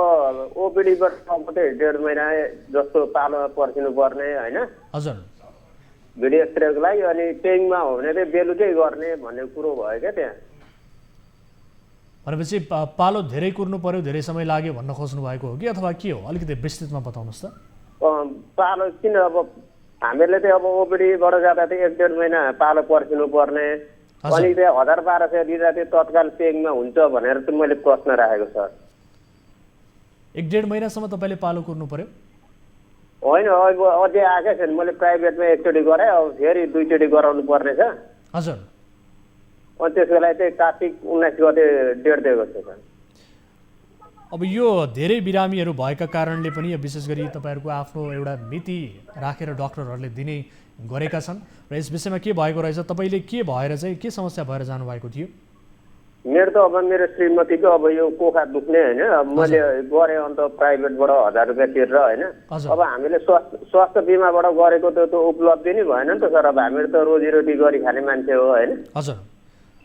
ओपिडीबाट चाहिँ 1.5 महिना जस्तो पालो पर्खिनु पर्ने होइन। हजुर, भिडियो एक्सरेको लागि। अनि पेइङमा हो भने चाहिँ बेलुकै गर्ने भन्ने कुरो भयो क्या त्यहाँ। भनेपछि पालो धेरै कुर्नु पर्यो, धेरै समय लाग्यो भन्न खोज्नु भएको हो कि अथवा के हो? अलिकति विस्तृतमा बताउनुहोस् त। पालो किन अब हामीहरूले चाहिँ अब ओपिडीबाट जाँदा चाहिँ 1.5 महिना पालो पर्खिनु पर्ने, अनि त्यहाँ 1000-1200 दिँदा चाहिँ तत्काल पेइङमा हुन्छ भनेर चाहिँ मैले प्रश्न राखेको छ। 1.5 महिनासम्म तपाईँले पालो कुर्नु पर्यो? होइन, अब अझै आएकै छैन। मैले प्राइभेटमा एकचोटि गरेँ, अब फेरि 2 चोटि गराउनु पर्ने छ। हजुर, अनि त्यसको लागि चाहिँ कार्तिक 19 गते डेट दिएको छ। अब यो धेरै बिरामीहरू भएका कारणले पनि विशेष गरी तपाईँहरूको आफ्नो एउटा मिति राखेर डक्टरहरूले दिने गरेका छन् र यस विषयमा के भएको रहेछ? तपाईँले के भएर चाहिँ के समस्या भएर जानुभएको थियो? मेरो त अब मेरो श्रीमतीको अब यो कोखा दुख्ने होइन, अब मैले गरेँ अन्त प्राइभेटबाट 1000 रुपियाँ तिरेर होइन। अब हामीले स्वास्थ्य बिमाबाट गरेको त उपलब्धि नै भएन नि त सर। अब हामीले त रोजीरोटी गरी खाने मान्छे हो होइन। हजुर,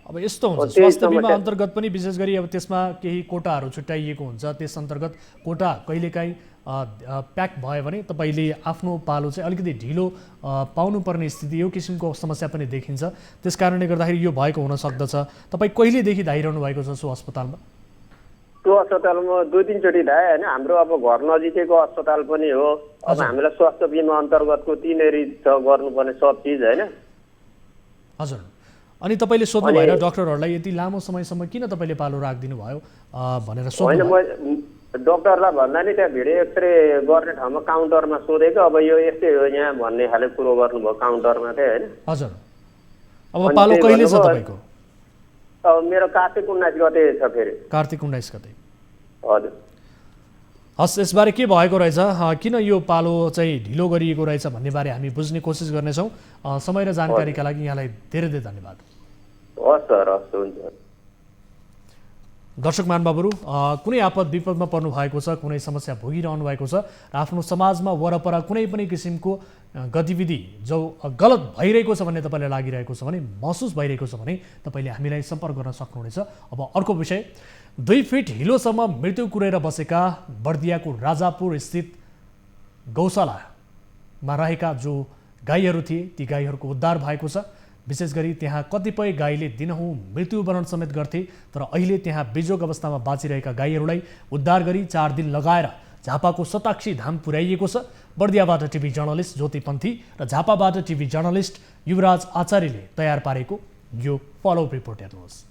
अब यस्तो हुन्छ, स्वास्थ्य बिमा अन्तर्गत पनि विशेष गरी अब त्यसमा केही कोटाहरू छुट्याइएको हुन्छ। त्यस अन्तर्गत कोटा कहिलेकाहीँ प्याक भयो भने तपाईँले आफ्नो पालो चाहिँ अलिकति ढिलो पाउनुपर्ने स्थिति, यो किसिमको समस्या पनि देखिन्छ। त्यस कारणले गर्दाखेरि यो भएको हुन सक्दछ। तपाईँ कहिलेदेखि धाइरहनु भएको छ सो अस्पतालमा? त्यो अस्पतालमा 2-3 चोटि धाएँ होइन। हाम्रो अब घर नजिकैको अस्पताल पनि हो। अब हामीलाई स्वास्थ्य बिमा अन्तर्गतको तिनीहरू छ गर्नुपर्ने सब चिज होइन। हजुर, अनि तपाईँले सोध्नु भएन डक्टरहरूलाई यति लामो समयसम्म किन तपाईँले पालो राखिदिनु भयो भनेर सोध्नु? होइन, डक्टरलाई भन्दा नि त्यहाँ भिडियो एक्सरे गर्ने ठाउँमा काउन्टरमा सोधेको अब यो यस्तै हो यहाँ भन्ने खाले कुरो गर्नुभयो काउन्टरमा चाहिँ होइन। हजुर, अब पालो कहिले छ तपाईँको? अब मेरो कार्तिक 19 गते छ फेरि। कार्तिक 19 गते? हजुर। हस्, यसबारे के भएको रहेछ, किन यो पालो चाहिँ ढिलो गरिएको रहेछ भन्ने बारे हामी बुझ्ने कोसिस गर्नेछौँ। समय र जानकारीका लागि यहाँलाई धेरै धेरै धन्यवाद। हस् सर, हस्, हुन्छ। दर्शक महानुभावहरू, कुनै आपद विपदमा पर्नु भएको छ, कुनै समस्या भोगिरहनु भएको छ र आफ्नो समाजमा वरपर कुनै पनि किसिमको गतिविधि जो गलत भइरहेको छ भन्ने तपाईँलाई लागिरहेको छ भने, महसुस भइरहेको छ भने तपाईँले हामीलाई सम्पर्क गर्न सक्नुहुनेछ। अब अर्को विषय, 2 फिट हिलोसम्म मृत्यु कुरेर बसेका बर्दियाको राजापुर स्थित गौशालामा रहेका जो गाईहरू थिए ती गाईहरूको उद्धार भएको छ। विशेष गरी त्यहाँ कतिपय गाईले दिनहुँ मृत्युवरण समेत गर्थे, तर अहिले त्यहाँ बिजोग अवस्थामा बाँचिरहेका गाईहरूलाई उद्धार गरी 4 दिन लगाएर झापाको शताक्षी धाम पुर्याइएको छ। बर्दियाबाट टिभी जर्नलिस्ट ज्योति पन्थी र झापाबाट टिभी जर्नलिस्ट युवराज आचार्यले तयार पारेको यो फलोअप रिपोर्ट हेर्नुहोस्।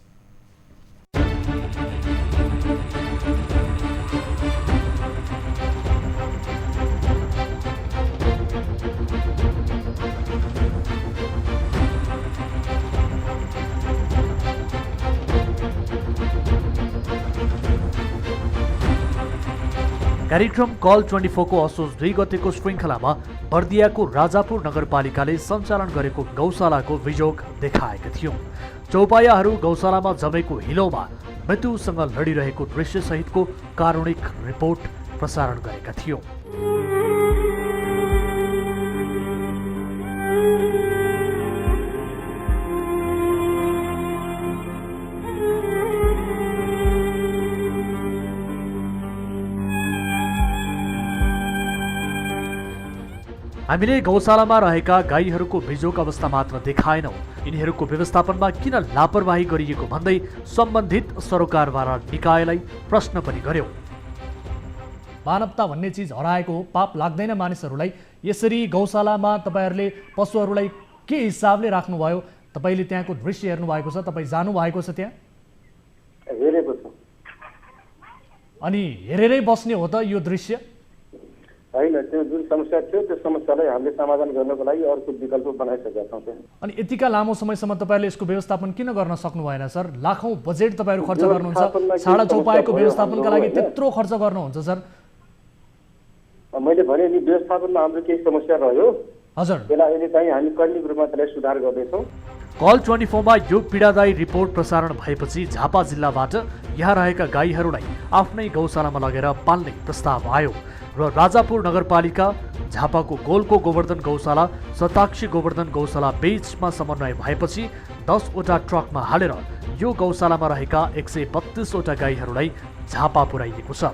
कार्यक्रम कल 24 को असोज 2 गतेको श्रृङ्खलामा बर्दियाको राजापुर नगरपालिकाले सञ्चालन गरेको गौशालाको विजोग देखाएका थियौँ। चौपायाहरू गौशालामा जमेको हिलोमा मृत्युसँग लडिरहेको दृश्यसहितको कारुणिक रिपोर्ट प्रसारण गरेका थियौँ। हामीले गौशालामा रहेका गाईहरूको बिजोग अवस्था मात्र देखाएनौँ, यिनीहरूको व्यवस्थापनमा किन लापरवाही गरिएको भन्दै सम्बन्धित सरोकारवाला निकायलाई प्रश्न पनि गर्यौँ। मानवता भन्ने चिज हराएको हो, पाप लाग्दैन मानिसहरूलाई। यसरी गौशालामा तपाईँहरूले पशुहरूलाई के हिसाबले राख्नुभयो? तपाईँले त्यहाँको दृश्य हेर्नु भएको छ, तपाईँ जानु भएको छ त्यहाँ? हेरेको छु। अनि हेरेरै बस्ने हो त यो दृश्य? होइन, त्यो जुन समस्या थियो त्यो समस्यालाई हामीले समाधान गर्नको लागि अर्को विकल्प बनाइसकेका छौँ त्यहाँ। अनि यतिका लामो समयसम्म तपाईँले यसको व्यवस्थापन किन गर्न सक्नु भएन सर? लाखौँ बजेट तपाईँहरू खर्च गर्नुहुन्छ, छाडा चौपाएको व्यवस्थापनका लागि त्यत्रो खर्च गर्नुहुन्छ सर। मैले भने नि व्यवस्थापनमा हाम्रो केही समस्या रह्यो हजुर, त्यसलाई अहिले चाहिँ हामी कहिलेको रूपमा त्यसलाई सुधार गर्दैछौँ। कल 24 मा यो पीडादायी रिपोर्ट प्रसारण भएपछि झापा जिल्लाबाट यहाँ रहेका गाईहरूलाई आफ्नै गौशालामा लगेर पाल्ने प्रस्ताव आयो र राजापुर नगरपालिका, झापाको गोलको गोवर्धन गौशाला, शताक्षी गोवर्धन गौशाला बीचमा समन्वय भएपछि 10 वटा ट्रकमा हालेर यो गौशालामा रहेका 132 वटा गाईहरूलाई झापा पुर्याइएको छ।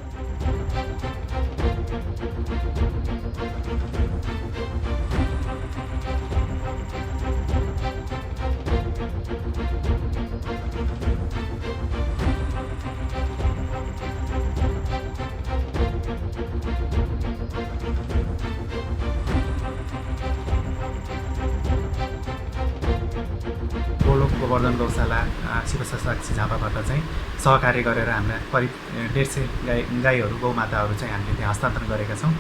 गोवर्धन गौशाला शिवशताक्षी झापाबाट चाहिँ सहकार्य गरेर हामीलाई करिब 150 गाईहरू गौमाताहरू चाहिँ हामीले त्यहाँ हस्तान्तरण गरेका छौँ।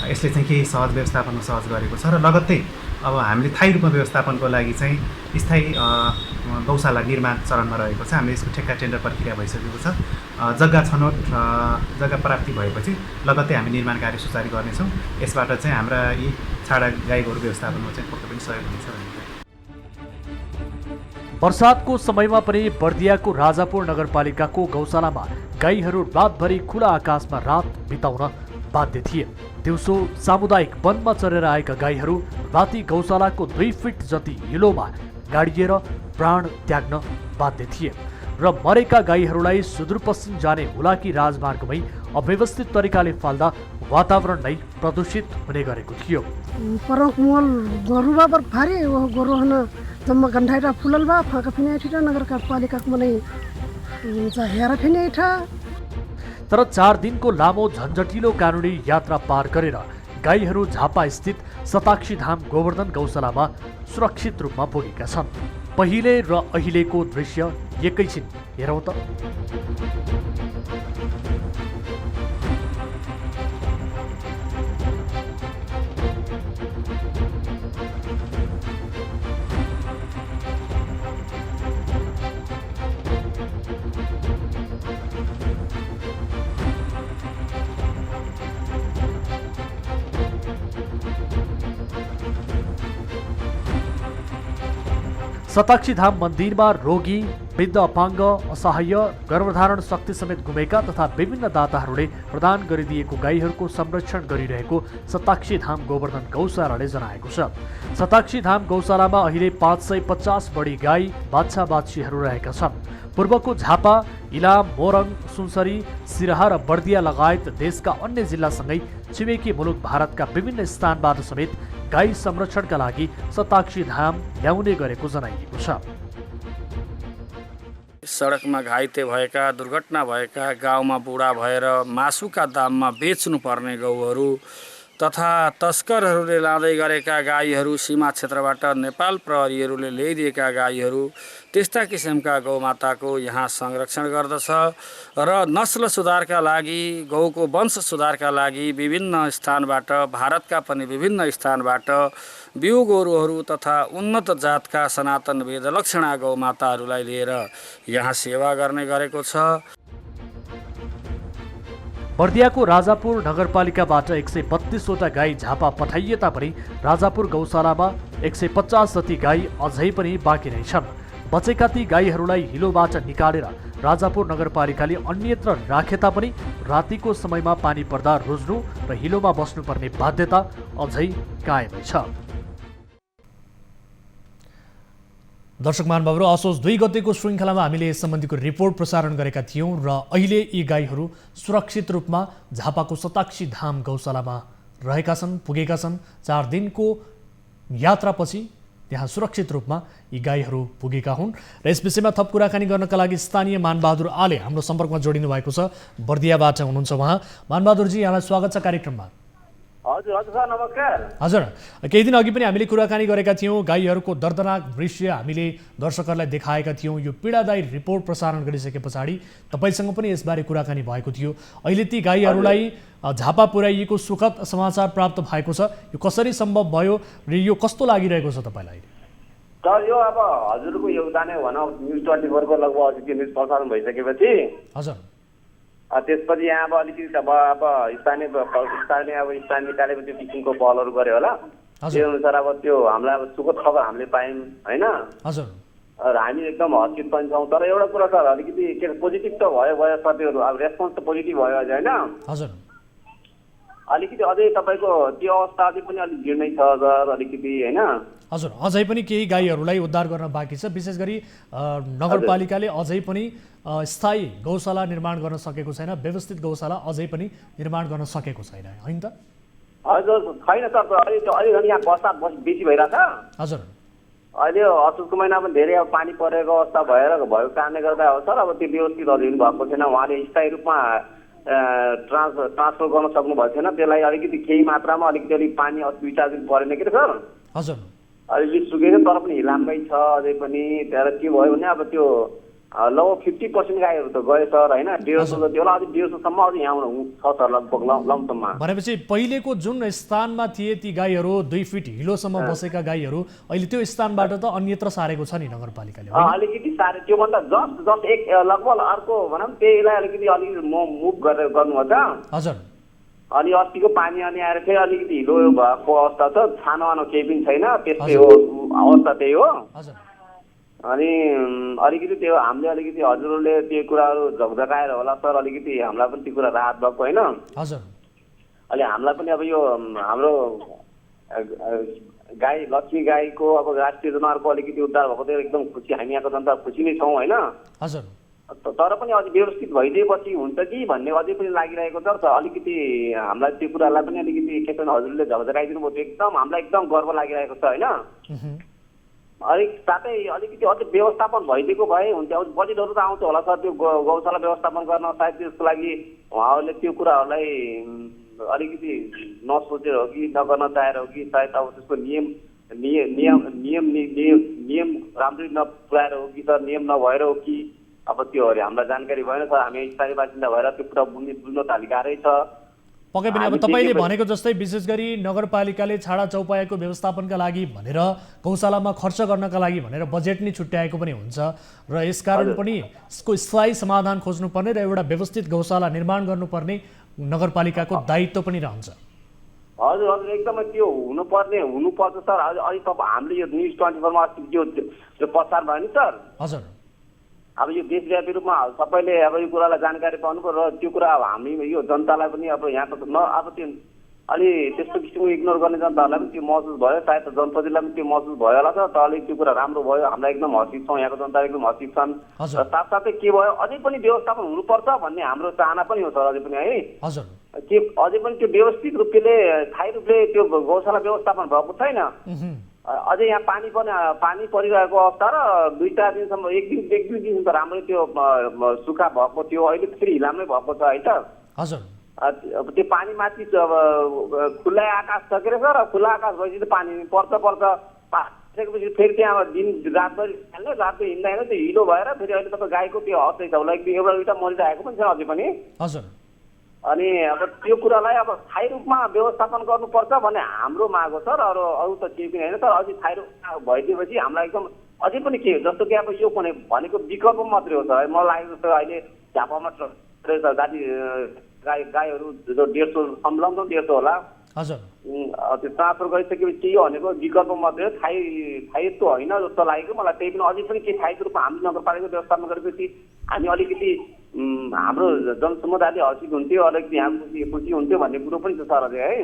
यसले चाहिँ केही सहज व्यवस्थापनमा सहज गरेको छ र लगत्तै अब हामीले स्थायी रूपमा व्यवस्थापनको लागि चाहिँ स्थायी गौशाला निर्माण चरणमा रहेको छ। हामीले यसको ठेक्का टेन्डर प्रक्रिया भइसकेको छ। जग्गा छनौट जग्गा प्राप्ति भएपछि लगत्तै हामी निर्माण कार्य सुचारू गर्नेछौँ। यसबाट चाहिँ हाम्रा यी छाडा गाई गोरु व्यवस्थापनमा चाहिँ पक्कै पनि सहयोग हुनेछ भन्ने। वर्षातको समयमा पनि बर्दियाको राजापुर नगरपालिकाको गौशालामा गाईहरू रातभरि खुला आकाशमा रात बिताउन बाध्य थिए। दिउँसो सामुदायिक वनमा चरेर आएका गाईहरू राति गौशालाको 2 फिट जति हिलोमा गाडिएर प्राण त्याग्न बाध्य थिए र मरेका गाईहरूलाई सुदूरपश्चिम जाने हुलाकी राजमार्गमै अव्यवस्थित तरिकाले फाल्दा वातावरण नै प्रदूषित हुने गरेको थियो। परमल गोरुबा पर भारी वो गोरु हन जम्मा गंधाइरा फुललबा फाका फिने ठिटा नगरपालिका मनै हेरा फिने ठा। तर 4 दिनको लामो झन्झटिलो कानुनी यात्रा पार गरेर गाईहरू झापा स्थित शताक्षी धाम गोवर्धन गौशालामा सुरक्षित रूपमा पुगेका छन्। पहिले र अहिलेको दृश्य एकैछिन हेरौँ त। शताक्षी धाम मन्दिरमा रोगी, वृद्ध, अपाङ्ग, असहाय, गर्भधारण शक्ति समेत गुमेका तथा विभिन्न दाताहरूले प्रदान गरिदिएको गाईहरूको संरक्षण गरिरहेको सताक्षी धाम गोवर्धन गौशालाले जनाएको छ। सताक्षी धाम गौशालामा अहिले 550 बढी गाई बाछा बाछीहरू रहेका छन्। पूर्वको झापा, इलाम, मोरङ, सुनसरी, सिराहा र बर्दिया लगायत देशका अन्य जिल्लासँगै छिमेकी मुलुक भारतका विभिन्न स्थानबाट समेत गाई संरक्षणका लागि सताक्षी धाम ल्याउने गरेको जनाइएको छ। सडकमा घाइते भएका, दुर्घटना भएका, गाउँमा बुढा भएर मासुका दाममा बेच्नुपर्ने गौहरू तथा तस्करहरूले लाँदै गरेका गाईहरू, सीमा क्षेत्रबाट नेपाल प्रहरीहरूले ल्याइदिएका गाईहरू, त्यस्ता किसिमका गौमाताको यहाँ संरक्षण गर्दछ र नस्ल सुधारका लागि, गौको वंश सुधारका लागि विभिन्न स्थानबाट, भारतका पनि विभिन्न स्थानबाट बिउ गोरुहरू तथा उन्नत जातका सनातन वेदलक्षणा गौमाताहरूलाई लिएर यहाँ सेवा गर्ने गरेको छ। बर्दियाको राजापुर नगरपालिकाबाट 132वटा गाई झापा पठाइए तापनि राजापुर गौशालामा 150 जति गाई अझै पनि बाँकी नै छन्। बचेका ती गाईहरूलाई हिलोबाट निकालेर राजापुर नगरपालिकाले अन्यत्र राखे तापनि रातिको समयमा पानी पर्दा रोज्नु र हिलोमा बस्नुपर्ने बाध्यता अझै कायमै छ। दर्शक महानुभावहरू, असोज 2 गतेको श्रृङ्खलामा हामीले यस सम्बन्धीको रिपोर्ट प्रसारण गरेका थियौँ र अहिले यी गाईहरू सुरक्षित रूपमा झापाको सताक्षी धाम गौशालामा रहेका छन्, पुगेका छन्। 4 दिनको यात्रापछि त्यहाँ सुरक्षित रूपमा यी गाईहरू पुगेका हुन् र यस विषयमा थप कुराकानी गर्नका लागि स्थानीय मानबहादुर आले हाम्रो सम्पर्कमा जोडिनु भएको छ। बर्दियाबाट हुनुहुन्छ उहाँ। मानबहादुरजी, यहाँलाई स्वागत छ कार्यक्रममा। हजुर हजुर सर, नमस्कार। हजुर, केही दिन अघि पनि हामीले कुराकानी गरेका थियौँ। गाईहरूको दर्दनाक दृश्य हामीले दर्शकहरूलाई देखाएका थियौँ। यो पीडादायी रिपोर्ट प्रसारण गरिसके पछाडि तपाईँसँग पनि यसबारे कुराकानी भएको थियो। अहिले ती गाईहरूलाई झापा पुर्याइएको सुखद समाचार प्राप्त भएको छ। यो कसरी सम्भव भयो र यो कस्तो लागिरहेको छ तपाईँलाई? सर, यो अब हजुरको योगदानै भनौँ, न्युज 24 को लगभग त्यो न्युज प्रसारण भइसकेपछि हजुर त्यसपछि यहाँ अब अलिकति अब स्थानीय निकायले त्यो किसिमको पहलहरू गर्यो होला। त्यो अनुसार अब त्यो हामीलाई अब सुखद खबर हामीले पायौँ होइन। हजुर, र हामी एकदम हर्षित पनि छौँ। तर एउटा कुरा सर, अलिकति के पोजिटिभ त भयो सर, त्यो अब रेस्पोन्स त पोजिटिभ भयो अझै होइन। हजुर, अलिकति अझै तपाईँको त्यो अवस्था अझै पनि अलिक भिड नै छ सर, अलिकति होइन। हजुर, अझै पनि केही गाईहरूलाई उद्धार गर्न बाँकी छ। विशेष गरी नगरपालिकाले अझै पनि स्थायी गौशाला निर्माण गर्न सकेको छैन, व्यवस्थित गौशाला अझै पनि निर्माण गर्न सकेको छैन, होइन त? हजुर, छैन सर। अहिले यहाँ बर्सात बेसी भइरहेछ। हजुर, अहिले असोजको महिना पनि धेरै अब पानी परेको अवस्था भएको कारणले गर्दा हो सर। अब त्यो व्यवस्थित अध्ययन भएको छैन, उहाँले स्थायी रूपमा ट्रान्सफर गर्न सक्नु भएको छैन। त्यसलाई अलिकति केही मात्रामा अलिकति पानी असुविधा परेन कि सर। हजुर, अलिकति सुकेको तर पनि हिलाममै छ अझै पनि। त्यहाँ के भयो भने अब त्यो लगभग 50% गाईहरू त गयो सर होइन। 150 जति होला, अझै 150सम्म अझै यहाँ छ सर लगभग लमसममा। भनेपछि पहिलेको जुन स्थानमा थिए ती गाईहरू 2 फिट हिलोसम्म बसेका गाईहरू अहिले त्यो स्थानबाट त अन्यत्र सारेको छ नि नगरपालिकाले? अलिकति सारे, त्योभन्दा जस्ट एक लगभग अर्को भनौँ त्यहीलाई अलिकति मुभ गरेर गर्नुहुन्छ। हजुर, अनि अस्तिको पानी अनि आएर फेरि अलिकति हिलो भएको अवस्था छ। छानो केही पनि छैन, त्यस्तै हो अवस्था, त्यही हो। हजुर, अनि अलिकति त्यो हामीले अलिकति हजुरहरूले त्यो कुराहरू झकझकाएर होला सर, अलिकति हामीलाई पनि त्यो कुरा राहत भएको होइन। हजुर, अहिले हामीलाई पनि अब यो हाम्रो गाई लक्ष्मी गाईको अब राष्ट्रिय जनावरको अलिकति उद्धार भएको थियो, एकदम खुसी, हामी यहाँको जनता खुसी नै छौँ होइन। हजुर, तर पनि अझै व्यवस्थित भइदिएपछि हुन्छ कि भन्ने अझै पनि लागिरहेको छ। अलिकति हामीलाई त्यो कुरालाई पनि अलिकति के पनि हजुरले झकझकाइदिनु भयो, एकदम हामीलाई एकदम गर्व लागिरहेको छ होइन। अलिक साथै अलिकति अझै व्यवस्थापन भइदिएको भए हुन्थ्यो। अब बजेटहरू त आउँछ होला सर त्यो गौशाला व्यवस्थापन गर्न, सायद त्यसको लागि उहाँहरूले त्यो कुराहरूलाई अलिकति नसोचेर हो कि नगर्न चाहेर हो कि सायद अब त्यसको नियम राम्ररी नपुऱ्याएर हो कि सर, नियम नभएर हो कि अब त्योहरू हामीलाई जानकारी भएन सर। हामी स्थानीय बासिन्दा भएर त्यो कुरा बुझ्न त अलिक गाह्रै छ। पक्कै पनि अब तपाईँले भनेको जस्तै विशेष गरी नगरपालिकाले छाडा चौपायाको व्यवस्थापनका लागि भनेर गौशालामा खर्च गर्नका लागि भनेर बजेट नै छुट्याएको पनि हुन्छ र यसकारण पनि यसको स्थायी समाधान खोज्नुपर्ने र एउटा व्यवस्थित गौशाला निर्माण गर्नुपर्ने नगरपालिकाको दायित्व पनि रहन्छ। हजुर हजुर, एकदमै त्यो हुनुपर्छ सर। अहिले तपाईँ हामीले यो न्युज 24 मा त्यो प्रचार भयो नि सर। हजुर, अब यो देशव्यापी रूपमा सबैले अब यो कुरालाई जानकारी पाउनु पर्यो र त्यो कुरा अब हामी यो जनतालाई पनि अब यहाँको अब त्यो अलि त्यस्तो किसिमको इग्नोर गर्ने जनताहरूलाई पनि त्यो महसुस भयो, सायद जनप्रतिनिधिलाई पनि त्यो महसुस भयो होला त अलिक त्यो कुरा राम्रो भयो, हामीलाई एकदम हर्षित छौँ, यहाँको जनता एकदम हर्षित छन्। र साथसाथै के भयो अझै पनि व्यवस्थापन हुनुपर्छ भन्ने हाम्रो चाहना पनि हो सर, अझै पनि है के अझै पनि त्यो व्यवस्थित रूपले स्थायी रूपले त्यो गौशाला व्यवस्थापन भएको छैन। अझै यहाँ पानी परिरहेको अवस्था र 2-4 दिनसम्म एक दुई दिन त राम्रै त्यो सुक्खा भएको थियो, अहिले फेरि हिलामै भएको छ है त। अब त्यो पानी माथि खुल्ला आकाश छ के रहेछ र खुल्ला आकाश भएपछि त पानी पर्छ पाकेपछि फेरि त्यहाँ दिन रातभरि हाल्ने रातभरि हिँड्दाखेरि त्यो हिलो भएर फेरि अहिले तपाईँ गाईको त्यो हत्तै छ होला, एउटा दुईवटा मरिरहेको पनि छ अझै पनि। अनि अब त्यो कुरालाई अब स्थायी रूपमा व्यवस्थापन गर्नुपर्छ भन्ने हाम्रो माग हो सर, अरू त केही पनि होइन सर। अझै स्थायी रूपमा भइदिएपछि हामीलाई एकदम अझै पनि के हो जस्तो कि अब यो भनेको विकल्प मात्रै हो सर। मलाई लागेको जस्तो अहिले झापामा जाति गाईहरू जो 150 सम्लग्न 150 होला त्यो ट्रान्सफर गरिसकेपछि यो भनेको विकल्प मात्रै हो, स्थायित्व होइन जस्तो लागेको मलाई। त्यही पनि अझै पनि के स्थायित्व रूपमा हामी नगरपालिका व्यवस्थापन गरेपछि हामी अलिकति हाम्रो जनसमुदायले हर्षित हुन्थ्यो, अलिकति हामी खुसी हुन्थ्यो भन्ने कुरो पनि छ सर अझै है।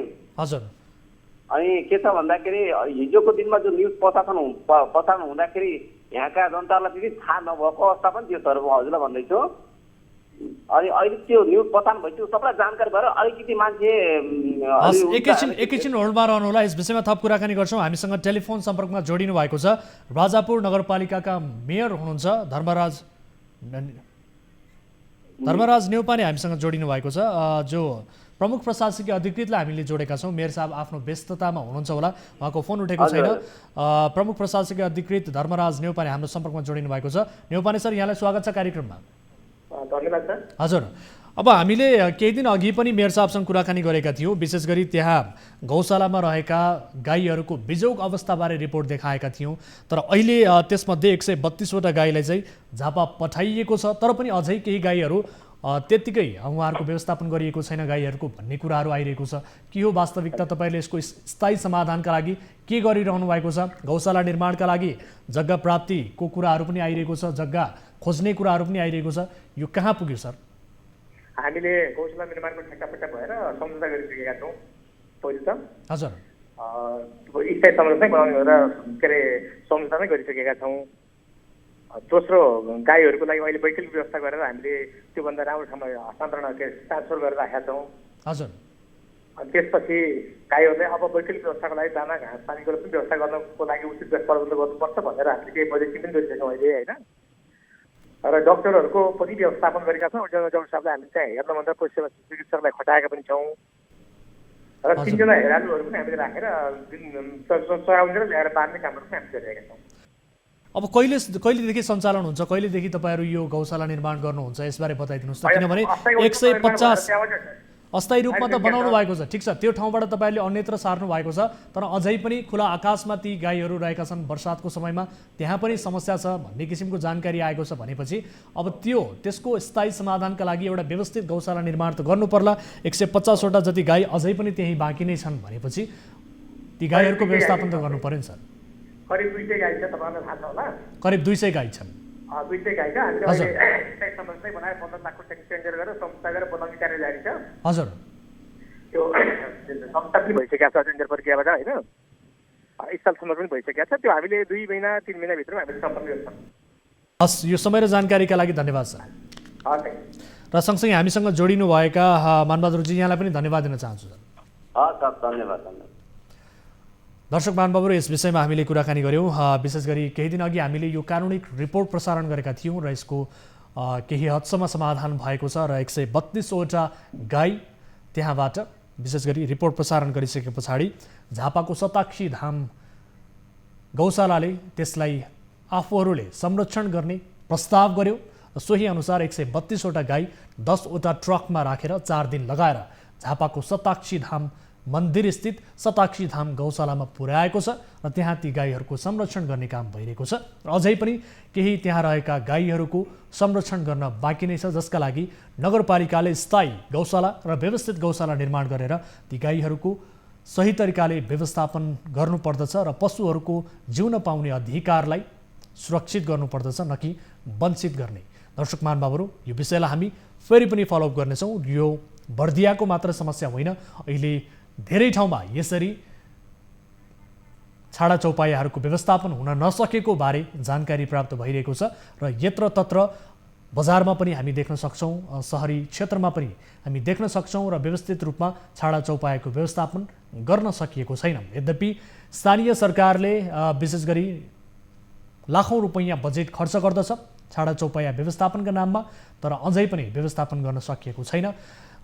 अनि के छ भन्दाखेरि हिजोको दिनमा जो न्युज प्रसारण हुँदाखेरि यहाँका जनतालाई त्यति थाहा नभएको अवस्था पनि थियो सर, म हजुरलाई भन्दैछु। अनि अहिले त्यो न्युज प्रसारण भइसक्यो, सबैलाई जानकारी भएर अलिकति मान्छे एकैछिन होल्डमा रहनु होला, यस विषयमा थप कुराकानी गर्छौँ। हामीसँग टेलिफोन सम्पर्कमा जोडिनु भएको छ राजापुर नगरपालिकाका मेयर हुनुहुन्छ धर्मराज नेउपाने हामीसँग जोडिनु भएको छ, जो प्रमुख प्रशासकीय अधिकृतलाई हामीले जोडेका छौँ। मेयर साहब आफ्नो व्यस्ततामा हुनुहुन्छ होला, उहाँको फोन उठेको छैन। प्रमुख प्रशासकीय अधिकृत धर्मराज नेउपाने हाम्रो सम्पर्कमा जोडिनु भएको छ। नेउपाने सर, यहाँलाई स्वागत छ कार्यक्रममा। धन्यवाद सर। हजुर, अब हामीले केही दिन अघि पनि मेयर साहबसँग कुराकानी गरेका थियौँ, विशेष गरी त्यहाँ गौशालामा रहेका गाईहरूको बिजोग अवस्थाबारे रिपोर्ट देखाएका थियौँ। तर अहिले त्यसमध्ये 132वटा गाईलाई चाहिँ झापा पठाइएको छ, तर पनि अझै केही गाईहरू त्यत्तिकै उहाँहरूको व्यवस्थापन गरिएको छैन गाईहरूको भन्ने कुराहरू आइरहेको छ। के हो वास्तविकता? तपाईँले यसको स्थायी समाधानका लागि के गरिरहनु भएको छ? गौशाला निर्माणका लागि जग्गा प्राप्तिको कुराहरू पनि आइरहेको छ, जग्गा खोज्ने कुराहरू पनि आइरहेको छ, यो कहाँ पुग्यो सर? हामीले गौशाला निर्माणको ठेक्कापट्टा भएर सम्झौता गरिसकेका छौँ। पहिलो त हजुर स्थायी संरचना बनाउने भनेर के अरे सम्झौतामै गरिसकेका छौँ। दोस्रो गाईहरूको लागि अहिले वैकल्पिक व्यवस्था गरेर हामीले त्योभन्दा राम्रो ठाउँमा हस्तान्तरण ट्रान्सफर गरेर राखेका छौँ। हजुर, अनि त्यसपछि गाईहरूलाई अब वैकल्पिक व्यवस्थाको लागि दाना घाँस पानीको पनि व्यवस्था गर्नको लागि उचित प्रबन्ध गर्नुपर्छ भनेर हामीले केही बजेटिङ पनि गरिसकेका छौँ अहिले होइन। र डक्टरहरूको पनि व्यवस्थापन गरेका छौँ। डक्टर साहबलाई हामीले चाहिँ हेर्न भनेर चिकित्सकलाई खटाएका पनि छौँ। र 3 जना हेरालुहरू पनि हामीले राखेर सघाउने र ल्याएर बाँध्ने कामहरू पनि हामी गरिरहेका छौँ। अब कहिलेदेखि सञ्चालन हुन्छ, कहिलेदेखि तपाईँहरू यो गौशाला निर्माण गर्नुहुन्छ, यसबारे बताइदिनुहोस् त। किनभने 150 अस्थायी रूपमा त बनाउनु भएको छ, ठिक छ, त्यो ठाउँबाट तपाईँहरूले अन्यत्र सार्नु भएको छ, तर अझै पनि खुला आकाशमा ती गाईहरू रहेका छन्। बर्सातको समयमा त्यहाँ पनि समस्या छ भन्ने किसिमको जानकारी आएको छ भनेपछि अब त्यसको स्थायी समाधानका लागि एउटा व्यवस्थित गौशाला निर्माण त गर्नु पर्ला। 150वटा जति गाई अझै पनि त्यहीँ बाँकी नै छन् भनेपछि ती गाईहरूको व्यवस्थापन त गर्नु पर्यो नि सर। करिब 200 गाई छ, तपाईँलाई थाहा छ होला। करिब 200 गाई छन्। 200 गाई छ। हामीले अहिले समस्या बनाएर 15 लाखको टेन्डर गरेर संस्था गरेर बनाउने कार्य जारी छ। हजुर, त्यो संस्था पनि भइसकेको छ टेन्डर प्रक्रियाबाट होइन, स्थलसम्म पनि भइसकेको छ। त्यो हामीले 2 महिना 3 महिनाभित्रमा हामीले सम्पन्न गर्छौँ। हस्, यो समय र जानकारीका लागि धन्यवाद सर। र सँगसँगै हामीसँग जोडिनु भएका मानबहादुरजी, यहाँलाई पनि धन्यवाद दिन चाहन्छु सर। धन्यवाद। दर्शक महानुभावहरू, यस विषयमा हामीले कुराकानी गऱ्यौँ। विशेष गरी केही दिन अघि हामीले यो कानुनिक रिपोर्ट प्रसारण गरेका थियौँ र यसको केही हदसम्म समाधान भएको छ र 132वटा गाई त्यहाँबाट विशेष गरी रिपोर्ट प्रसारण गरिसके पछाडि झापाको शताक्षी धाम गौशालाले त्यसलाई आफूहरूले संरक्षण गर्ने प्रस्ताव गर्यो र सोही अनुसार 132वटा गाई 10वटा ट्रकमा राखेर 4 दिन लगाएर झापाको शताक्षी धाम मन्दिर स्थित शताक्षी धाम गौशालामा पुर्याएको छ र त्यहाँ ती गाईहरूको संरक्षण गर्ने काम भइरहेको छ र अझै पनि केही त्यहाँ रहेका गाईहरूको संरक्षण गर्न बाँकी नै छ, जसका लागि नगरपालिकाले स्थायी गौशाला र व्यवस्थित गौशाला निर्माण गरेर ती गाईहरूको सही तरिकाले व्यवस्थापन गर्नुपर्दछ र पशुहरूको जिउन पाउने अधिकारलाई सुरक्षित गर्नुपर्दछ न कि वञ्चित गर्ने। दर्शक महानुभावहरू, यो विषयलाई हामी फेरि पनि फलोअप गर्नेछौँ। यो बर्दियाको मात्र समस्या होइन, अहिले धेरै ठाउँमा यसरी छाडा चौपायाहरूको व्यवस्थापन हुन नसकेको बारे जानकारी प्राप्त भइरहेको छ र यत्र तत्र बजारमा पनि हामी देख्न सक्छौँ, सहरी क्षेत्रमा पनि हामी देख्न सक्छौँ र व्यवस्थित रूपमा छाडा चौपायाको व्यवस्थापन गर्न सकिएको छैन। यद्यपि स्थानीय सरकारले विशेष गरी लाखौँ रुपैयाँ बजेट खर्च गर्दछ छाडा चौपाया व्यवस्थापनका नाममा, तर अझै पनि व्यवस्थापन गर्न सकिएको छैन।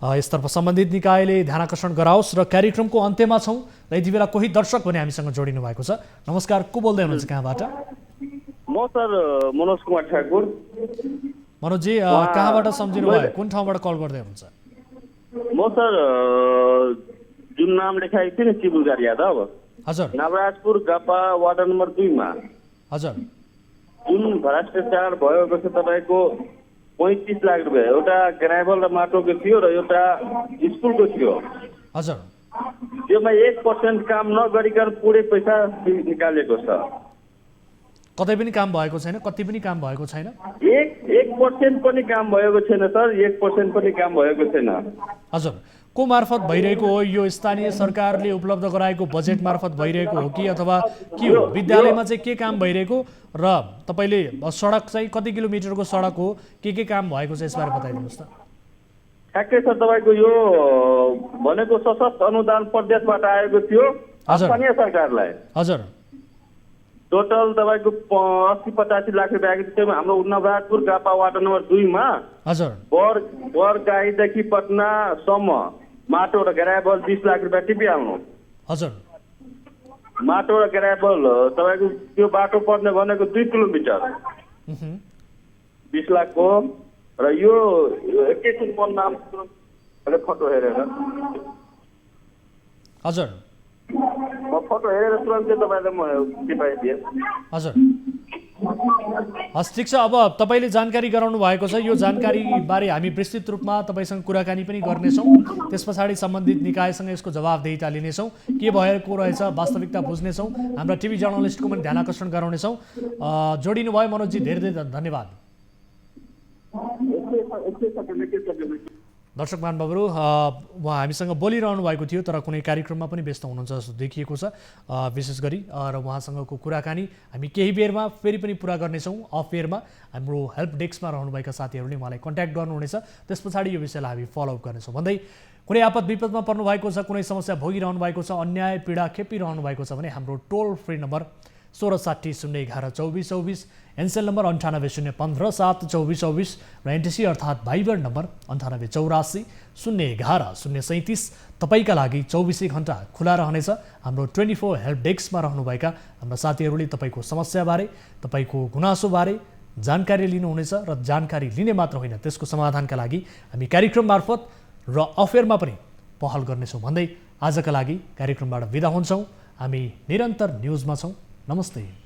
यसतर्फ सम्बन्धित निकायले ध्यान आकर्षण गराओस् र कार्यक्रमको अन्त्यमा छौँ र यति बेला कोही दर्शक पनि हामीसँग जोडिनु भएको छ। नमस्कार, को बोल्दै हुनुहुन्छ, कहाँबाट? म सर मनोज कुमार ठाकुर। मनोजजी, कहाँबाट सम्झिनु भयो, कुन ठाउँबाट कल गर्दै हुनुहुन्छ? म सर जुन नाम लेखाएको थियो नि चिबुलगार यादव, हजुर, नवराजपुर गापा वार्ड नम्बर 2 मा हजुर जुन भ्रष्टाचार भएको छ तपाईँको 35 लाख रुपियाँ एउटा ग्राभल र माटोको थियो र एउटा स्कुलको थियो। हजुर, त्योमा 1% काम नगरिकन पुरै पैसा निकालेको छ। कतै पनि काम भएको छैन, कति पनि काम भएको छैन, 1% पनि काम भएको छैन सर, 1% पनि काम भएको छैन। हजुर, को मार्फत भइरहेको हो? यो स्थानीय सरकारले उपलब्ध गराएको बजेट मार्फत भइरहेको हो कि अथवा के हो? विद्यालयमा चाहिँ के काम भइरहेको र तपाईँले सडक चाहिँ कति किलोमिटरको सडक हो, के काम भएको छ यसबारे बताइदिनुहोस् त। ठ्याक्कै सर, तपाईँको यो भनेको सशक्त अनुदान प्रदेशबाट आएको थियो स्थानीय सरकारलाई। हजुर, टोटल तपाईँको 80-85 लाख रुपियाँ आएको थियो। हाम्रो नवराजपुर गापा वार्ड नम्बर 2 मा हजुर, बरगाईदेखि पटनासम्म माटो र ग्राभल 20 लाख रुपियाँ टिपिहाल्नु। हजुर, माटो र ग्राभल तपाईँको त्यो बाटो पर्ने भनेको 2 किलोमिटर 20 लाखको र यो एकैछिन म नाम फोटो हेरेर हजुर म फोटो हेरेर तुरन्तै तपाईँलाई म टिपाइदिएँ। हजुर, हस्, ठिक छ। अब तपाईँले जानकारी गराउनु भएको छ, यो जानकारी बारे हामी विस्तृत रूपमा तपाईँसँग कुराकानी पनि गर्नेछौँ। त्यस पछाडि सम्बन्धित निकायसँग यसको जवाबदेहिता लिनेछौँ, के भएको रहेछ वास्तविकता बुझ्नेछौँ, हाम्रा टिभी जर्नलिस्टको पनि ध्यान आकर्षण गराउनेछौँ। जोडिनु भयो मनोजजी, धेरै धेरै धन्यवाद। दर्शक महानुभावहरू, उहाँ हामीसँग बोलिरहनु भएको थियो तर कुनै कार्यक्रममा पनि व्यस्त हुनुहुन्छ जस्तो देखिएको छ विशेष गरी, र उहाँसँगको कुराकानी हामी केही बेरमा फेरि पनि पुरा गर्नेछौँ। अफ एयरमा हाम्रो हेल्प डेस्कमा रहनुभएका साथीहरूले उहाँलाई कन्ट्याक्ट गर्नुहुनेछ, त्यस पछाडि यो विषयलाई हामी फलोअप गर्नेछौँ। भन्दै कुनै आपद विपदमा पर्नु भएको छ, कुनै समस्या भोगिरहनु भएको छ, अन्याय पीडा खेपिरहनु भएको छ भने हाम्रो टोल फ्री नम्बर 1660 011 2424, एनसेल नम्बर 9801572424 र एनटिसी अर्थात् भाइबर नम्बर 9884 011 037 तपाईँका लागि 24 घन्टा खुला रहनेछ। हाम्रो 24 हेल्प डेस्कमा रहनुभएका हाम्रा साथीहरूले तपाईँको समस्याबारे, तपाईँको गुनासोबारे जानकारी लिनुहुनेछ र जानकारी लिने मात्र होइन, त्यसको समाधानका लागि हामी कार्यक्रम मार्फत र अफेयरमा पनि पहल गर्नेछौँ भन्दै आजका लागि कार्यक्रमबाट बिदा हुन्छौँ। हामी निरन्तर न्युजमा छौँ। नमस्ते।